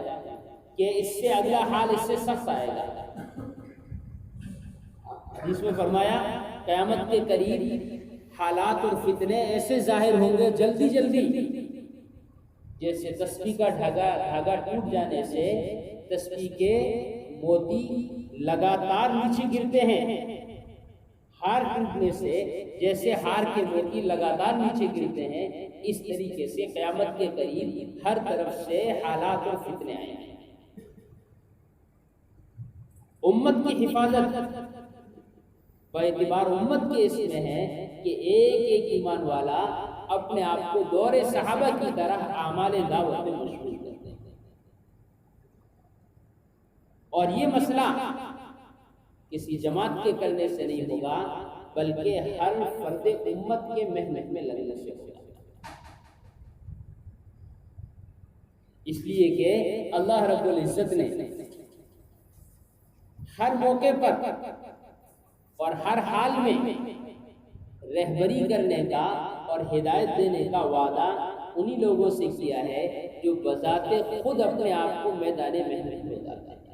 کہ اس سے اگلا حال اس سے سخت آئے گا۔ جس میں فرمایا قیامت کے قریب حالات اور فتنے ایسے ظاہر ہوں گے جلدی جلدی، جیسے تسبیح کا دھاگا ٹوٹ جانے سے تسبیح کے موتی لگاتار نیچے گرتے ہیں، ہار ٹوٹنے سے جیسے ہار کے موتی لگاتار نیچے گرتے ہیں، اس طریقے سے قیامت کے قریب ہر طرف سے حالات اور فتنے آئیں گے۔ امت کی حفاظت باعتبار امت کے اس میں ہے کہ ایک ایک ایمان والا اپنے آپ کو دور صحابہ کی طرح اعمال دعوت میں مشغول کرتے ہیں، اور یہ مسئلہ کسی جماعت کے کرنے سے نہیں ہوگا، بلکہ ہر فرد امت کے محنت میں لگنے سے ہوگا۔ اس لیے کہ اللہ رب العزت نے ہر موقع پر اور ہر حال میں رہبری کرنے کا اور ہدایت دینے کا وعدہ انہی لوگوں سے کیا ہے جو بذات خود اپنے آپ کو میدان محنت میں ڈالتے ہیں۔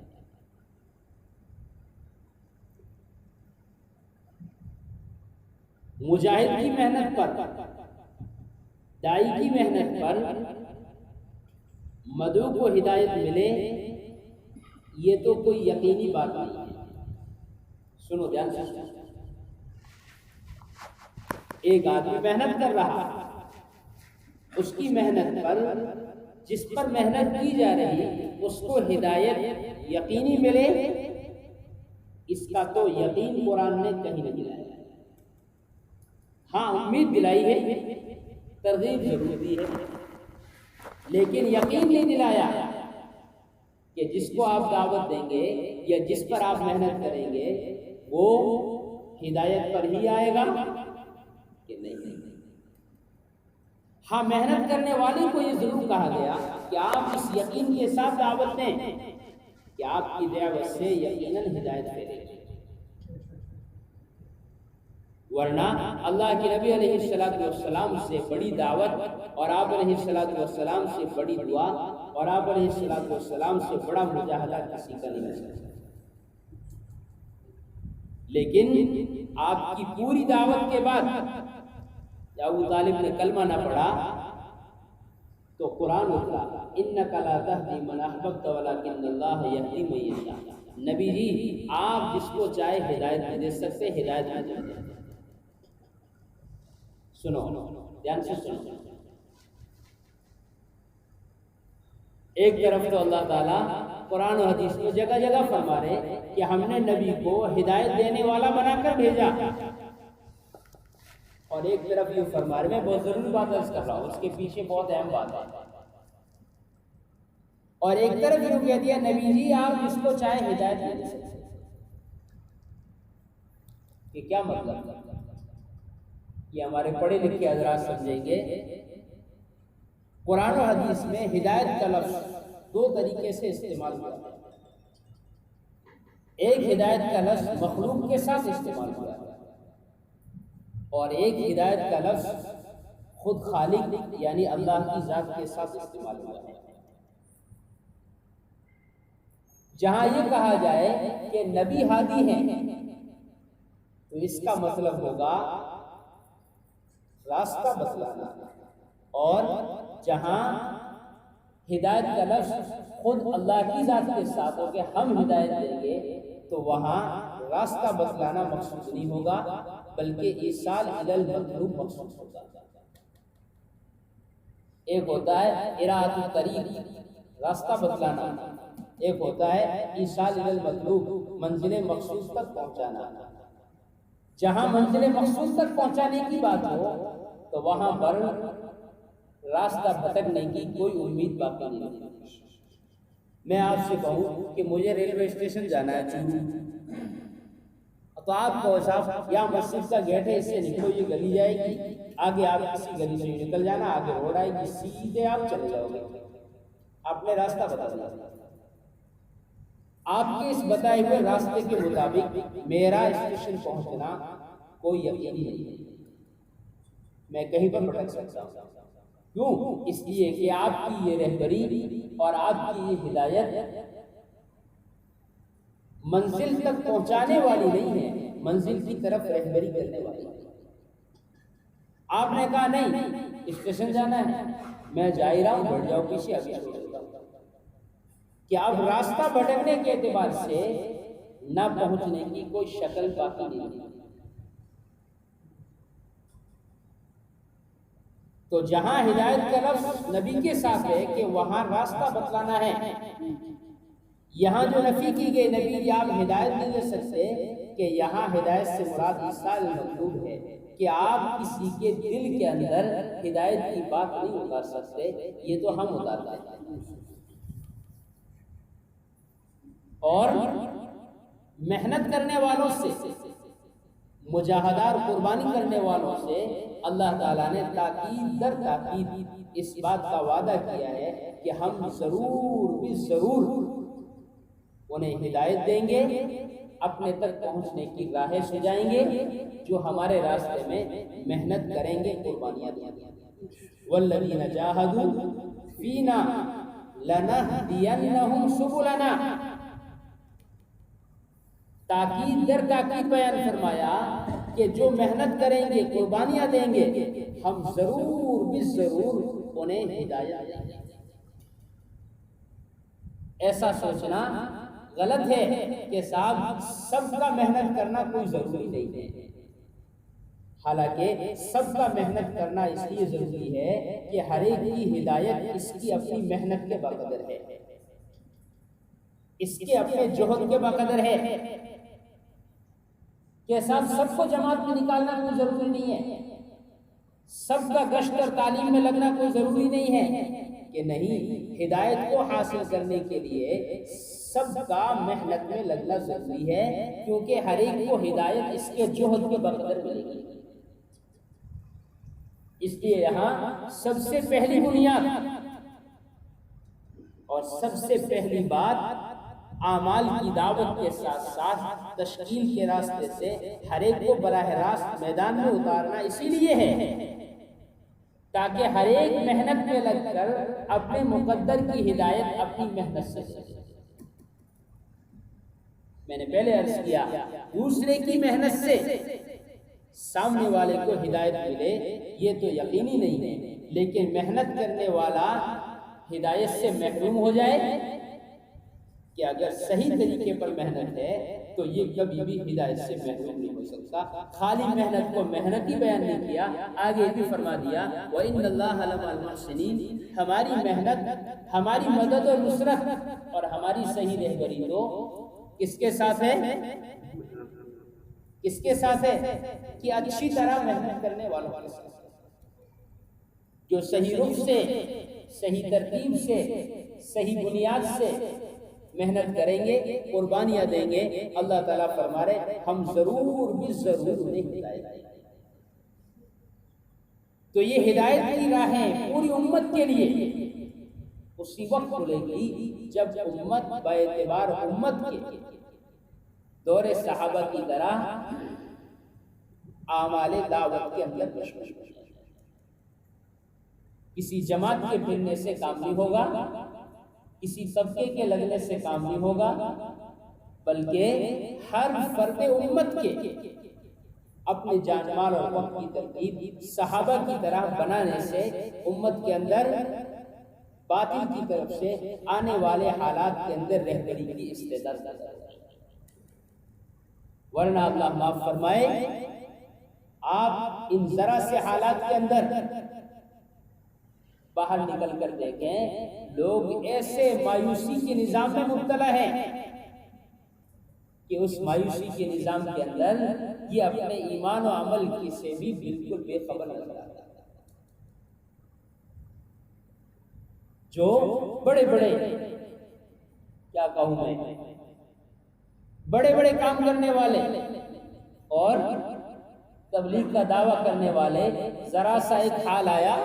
مجاہد کی محنت پر، داعی کی محنت پر مدعو کو ہدایت ملے، یہ تو کوئی یقینی بات نہیں ہے۔ سنو دھیان سے، ایک آدمی محنت کر رہا، اس کی محنت پر، جس پر محنت کی جا رہی، اس کو ہدایت یقینی ملے، اس کا تو یقین قرآن نے کہیں نہیں دلایا۔ ہاں امید دلائی ہے، ترغیب ضرور دی ہے، لیکن یقین نہیں دلایا کہ جس کو آپ دعوت دیں گے یا جس پر آپ محنت کریں گے وہ ہدایت پر ہی آئے گا کہ نہیں۔ ہاں محنت کرنے والے کو یہ ضرور کہا گیا کہ آپ اس یقین کے ساتھ دعوت دیں کہ آپ کی دعوت سے یقیناً ہدایت ملے گی، ورنہ اللہ کے نبی علیہ السلام سے بڑی دعوت اور آپ علیہ السلام سے بڑی دعا اور آپ علیہ السلام سے بڑا مجاہدہ کسی کا نہیں ہو سکتا۔ لیکن آپ کی پوری دعوت کے بعد جب ابو طالب نے کلمہ نہ پڑھا تو قرآن اترا انک لا تہدی من احببت ولکن اللہ یہدی من یشاء. نبی جی آپ جس کو چاہے ہدایت نہیں دے سکتے، ہدایت نہیں دے سکتے. سنو دھیان سے سنو. ایک طرف تو اللہ تعالیٰ قرآن و حدیث میں جگہ جگہ فرما رہے کہ ہم نے نبی کو ہدایت دینے والا بنا کر بھیجا، اور ایک طرف یہ فرما رہے، میں بہت ضروری بات عرض کر رہا ہوں، اس کے پیچھے بہت اہم بات ہے. اور ایک طرف یہ کہہ دیا نبی جی آپ جس کو چاہے ہدایت نہیں دے سکتے. یہ کیا مطلب ہے؟ یہ ہمارے پڑھے لکھے حضرات سمجھیں گے. قرآن و حدیث میں ہدایت کا لفظ دو طریقے سے استعمال ہوا ہے. ایک ہدایت کا لفظ مخلوق کے ساتھ استعمال ہوا ہے، اور ایک ہدایت کا لفظ خود خالق یعنی اللہ کی ذات کے ساتھ استعمال ہوا ہے. جہاں یہ کہا جائے کہ نبی ہادی ہیں تو اس کا مطلب ہوگا راستہ بتلانا، اور جہاں ہدایت کا لفظ خود اللہ کی ذات کے ساتھ ہو کہ ہم ہدایت دیں گے تو وہاں راستہ بتلانا مقصود نہیں ہوگا بلکہ ایصال الی المطلوب مقصود ہوگا. ایک ہوتا ہے اراۃ الطریق راستہ بتلانا، ایک ہوتا ہے ایصال الی المطلوب منزل مقصود تک پہنچانا. جہاں منزل مقصود تک پہنچانے کی بات ہو تو وہاں پر راستہ بھٹکنے کی کوئی امید باقی نہیں. میں آپ سے کہوں کہ مجھے ریلوے اسٹیشن جانا ہے چورو، تو آپ کو صاحب یا مسجد کا گیٹ ہے اس سے نکلو، یہ گلی جائے گی، آگے آپ کسی گلی سے نکل جانا، آگے روڈ آئے گی، سیدھے آپ چلے جاؤ گے. آپ نے راستہ بتا دیا. آپ کے اس بتائے ہوئے راستے کے مطابق میرا اسٹیشن پہنچنا کوئی یقین نہیں ہے، میں کہیں پر بھٹک سکتا ہوں. کیوں؟ اس لیے کہ آپ کی یہ رہبری اور آپ کی یہ ہدایت منزل تک پہنچانے والی نہیں ہے، منزل کی طرف رہبری کرنے والی ہے. آپ نے کہا نہیں اسٹیشن جانا ہے، میں جا ہی رہا ہوں، بڑھ جاؤ پیچھے، ابھی چھوڑ دیتا ہوں. کہ اب راستہ بھٹکنے کے اعتبار سے نہ پہنچنے کی کوئی شکل باقی نہیں. تو جہاں ہدایت کا لفظ نبی کے ساتھ ہے کہ وہاں راستہ بتلانا ہے، یہاں جو نفی کی گئی نبی آپ ہدایت نہیں دے سکتے، کہ یہاں ہدایت سے مراد ایصال المطلوب ہے کہ آپ کسی کے دل کے اندر ہدایت کی بات نہیں اتار سکتے، یہ تو ہم اتارتے ہیں. اور محنت کرنے والوں سے، مجاہدہ اور قربانی کرنے والوں سے اللہ تعالیٰ نے تاکید در تاکید اس بات کا وعدہ کیا ہے کہ ہم ضرور بھی ضرور انہیں ہدایت دیں گے، اپنے تک پہنچنے کی راہیں سجائیں گے، جو ہمارے راستے میں محنت کریں گے، قربانیاں دیں گے. والذین جاہدوا فینا لنہدینہم سبلنا. تاکید در تاکید بیان فرمایا کہ جو محنت کریں گے، قربانیاں دیں گے، ہم ضرور بھی ضرور انہیں ہدایت دیں گے. ایسا سوچنا غلط ہے کہ صاحب سب کا محنت کرنا کوئی ضروری نہیں ہے. حالانکہ سب کا محنت کرنا اس لیے ضروری ہے کہ ہر ایک کی ہدایت اس کی اپنی محنت کے بقدر ہے، اس کے اپنے جہد کے بقدر ہے. کہ صاحب سب کو جماعت میں نکالنا کوئی ضروری نہیں ہے، سب کا گشت اور تعلیم میں لگنا کوئی ضروری نہیں ہے. کہ نہیں، ہدایت کو حاصل کرنے کے لیے سب کا محنت میں لگنا ضروری ہے، کیونکہ ہر ایک کو ہدایت اس کے جہد کے بقدر ملے گی. اس لیے یہاں سب سے پہلی بنیاد اور سب سے پہلی بات اعمال کی دعوت کے ساتھ ساتھ تشکیل کے راستے سے ہر ایک کو براہ راست میدان میں اتارنا اسی لیے ہے تاکہ ہر ایک محنت میں لگ کر اپنے مقدر کی ہدایت اپنی محنت سے کرے. میں نے پہلے عرض کیا دوسرے کی محنت سے سامنے والے کو ہدایت ملے یہ تو یقینی نہیں ہے، لیکن محنت کرنے والا ہدایت سے محروم ہو جائے کہ اگر صحیح طریقے پر محنت ہے تو یہ کبھی بھی ہدایت سے محروم نہیں ہو سکتا۔ خالی محنت کو محنت ہی بیان نہیں کیا، آگے بھی فرما دیا وَإِنَّ اللَّهَ لَمَعَ الْمُحْسِنِينَ، ہماری محنت، ہماری مدد اور نصرت اور ہماری صحیح رہبری تو کس کے ساتھ ہے؟ کس کے ساتھ ہے؟ کہ اچھی طرح محنت کرنے والوں کے ساتھ، جو صحیح رخ سے، صحیح ترتیب سے، صحیح بنیاد سے محنت کریں گے، قربانیاں دیں گے، اللہ تعالیٰ فرما رہے ہم ضرور بھی ضرور انہیں ہدایت دیں گے۔ تو یہ ہدایت کی راہیں پوری امت کے لیے اسی وقت کھلے گی جب امت باعتبار امت کے دور صحابہ کی طرح اعمال دعوت کے اندر مشغول ہو جائے۔ کسی جماعت کے پھرنے سے کام نہیں ہوگا، کسی طبقے کے لگنے سے کام نہیں ہوگا، بلکہ ہر فرد امت کے اپنے جان مال اور وقت کی ترتیب صحابہ کی طرح بنانے سے امت کے اندر باطل کی طرف سے آنے والے حالات کے اندر رہبری کی استعداد پیدا ہوگی۔ ورنہ اللہ معاف فرمائے آپ ان ذرا سے حالات کے اندر باہر نکل کر دیکھیں، لوگ ایسے مایوسی کے نظام میں مبتلا ہیں کہ اس مایوسی کے نظام کے اندر یہ اپنے ایمان و عمل کی سے بھی بالکل بے خبر نظر آتا ہے۔ جو بڑے بڑے کیا کہوں میں بڑے بڑے کام کرنے والے اور تبلیغ کا دعویٰ کرنے والے، ذرا سا ایک حال آیا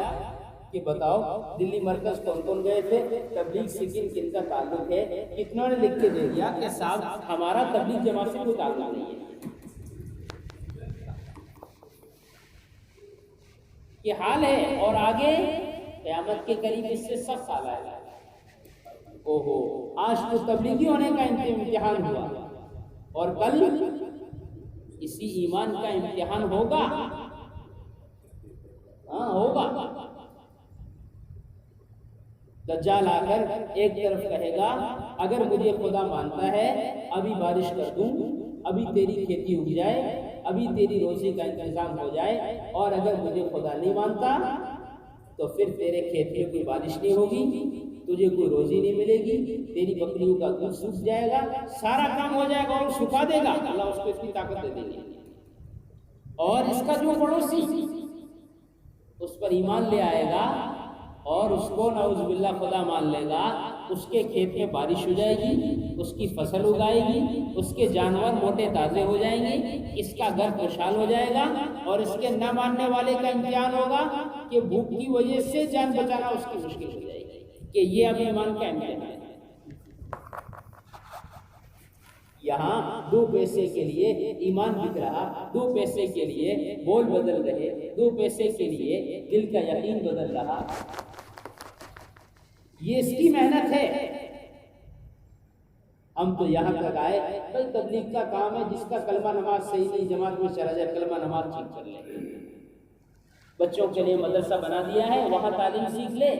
کہ بتاؤ دلی مرکز کون کون گئے تھے، تبلیغ سے کن کن کا تعلق ہے، کتنوں نے لکھ کے دے دیا کہ صاحب ہمارا تبلیغ جماعت سے کوئی تعلق نہیں ہے۔ یہ حال ہے، اور آگے قیامت کے قریب اس سے سخت حال آئے گا۔ اوہو، آج تو تبلیغی ہونے کا امتحان ہوا اور کل اسی ایمان کا امتحان ہوگا۔ ہاں ہوگا۔ دجال آ کر ایک طرف کہے گا اگر مجھے خدا مانتا ہے ابھی بارش کر دوں، ابھی تیری کھیتی اگ جائے، ابھی تیری روزی کا انتظام ہو جائے، اور اگر مجھے خدا نہیں مانتا تو پھر تیرے کھیت میں کوئی بارش نہیں ہوگی، تجھے کوئی روزی نہیں ملے گی، تیری بکریوں کا دودھ سوکھ جائے گا، سارا کام ہو جائے گا اور سکھا دے گا۔ اللہ اس کو اتنی طاقت دے دے گی، اور اس کا جو پڑوسی اس پر ایمان لے آئے گا اور اس کو نعوذ باللہ خدا مان لے گا، اس کے کھیت میں بارش ہو جائے گی، اس کی فصل اگائے گی، اس کے جانور موٹے تازے ہو جائیں گے، اس کا گھر خوشحال ہو جائے گا، اور اس کے نہ ماننے والے کا امتحان ہوگا کہ بھوک کی وجہ سے جان بچانا اس کی مشکل ہو جائے گی، کہ یہ اب ایمان کا امتحان ہے۔ یہاں دو پیسے کے لیے ایمان بک رہا، دو پیسے کے لیے بول بدل رہے، دو پیسے کے لیے دل کا یقین بدل رہا، یہ اس کی محنت ہے۔ ہم تو یہاں تک آئے بھائی تبلیغ کا کام ہے، جس کا کلمہ نماز صحیح نہیں جماعت میں چلا جائے، کلمہ نماز ٹھیک کر لے، بچوں کے لیے مدرسہ بنا دیا ہے وہاں تعلیم سیکھ لے،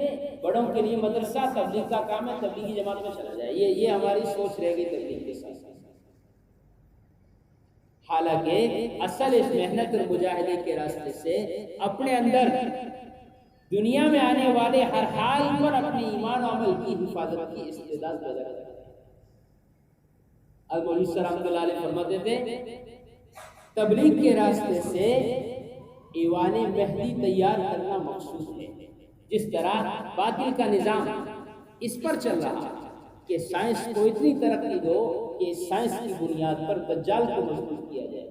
بڑوں کے لیے مدرسہ، تبلیغ کا کام ہے تبلیغی جماعت میں چلا جائے، یہ ہماری سوچ رہ گئی تبلیغ کے ساتھ۔ حالانکہ اصل اس محنت اور مجاہدے کے راستے سے اپنے اندر دنیا میں آنے والے ہر حال پر اپنے ایمان و عمل کی حفاظت کی استعداد پیدا کرتا ہے۔ مولوی رحمۃ اللہ علیہ فرماتے تھے تبلیغ کے راستے سے ایوان مہدی تیار کرنا مقصود ہے، جس طرح باطل کا نظام اس پر چل رہا کہ سائنس کو اتنی ترقی دو کہ اس سائنس کی بنیاد پر دجال کو مضبوط کیا جائے،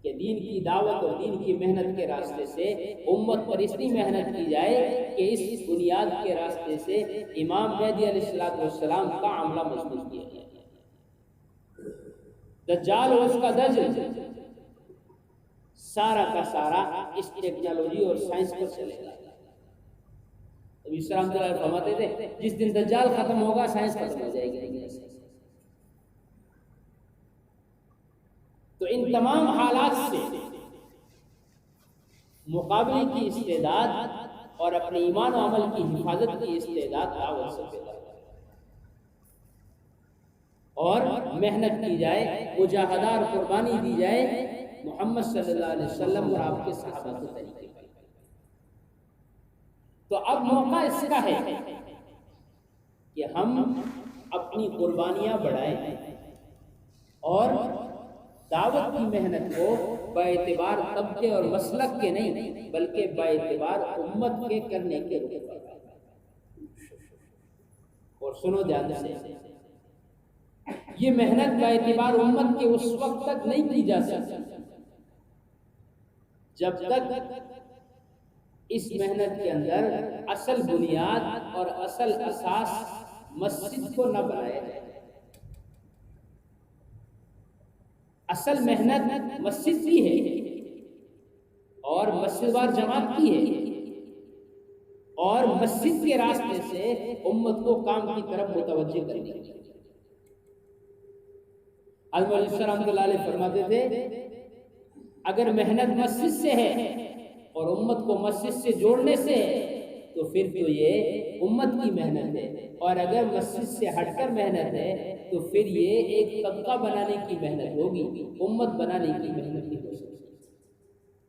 کہ دین کی دعوت اور دین کی محنت کے راستے سے امت پر اتنی محنت کی جائے کہ اس بنیاد کے راستے سے امام مہدی علیہ السلام کا عملہ مضبوط کیا جائے۔ دجال اور اس کا دجل سارا کا سارا اس ٹیکنالوجی اور سائنس پر چلے گا۔ نبی السلام فرماتے تھے جس دن دجال ختم ہوگا سائنس ختم ہو جائے گی۔ ان تمام حالات سے مقابلے کی استعداد اور اپنے ایمان و عمل کی حفاظت کی استعداد دعوت سے پیدا ہے، اور محنت کی جائے، مجاہدہ اور قربانی دی جائے محمد صلی اللہ علیہ وسلم اور آپ کے صحابہ کے طریقے پر۔ تو اب موقع اس کا ہے کہ ہم اپنی قربانیاں بڑھائیں اور دعوت کی محنت کو باعتبار طبقے اور مسلک کے نہیں بلکہ باعتبار امت کے کرنے کے رخ پر۔ اور سنو دھیان سے، یہ محنت باعتبار امت کے اس وقت تک نہیں کی جا سکتی جب تک اس محنت کے اندر اصل بنیاد اور اصل اساس مسجد کو نہ بنایا جائے۔ اصل محنت مسجد کی ہے اور مسجد وار جماعت کی ہے، اور مسجد کے راستے سے امت کو کام کی طرف متوجہ کرنی ہے۔ علامہ علیہ السلام رحمۃ اللہ علیہ فرماتے تھے اگر محنت مسجد سے ہے اور امت کو مسجد سے جوڑنے سے ہے تو پھر تو یہ امت کی محنت ہے، اور اگر مسجد سے ہٹ کر محنت ہے تو پھر یہ ایک طبقہ بنانے کی محنت ہوگی، امت بنانے کی محنت نہیں ہو سکتی۔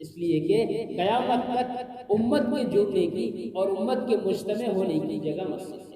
اس لیے کہ قیامت تک امت کے جڑنے کی اور امت کے مجتمع ہونے کی جگہ مسجد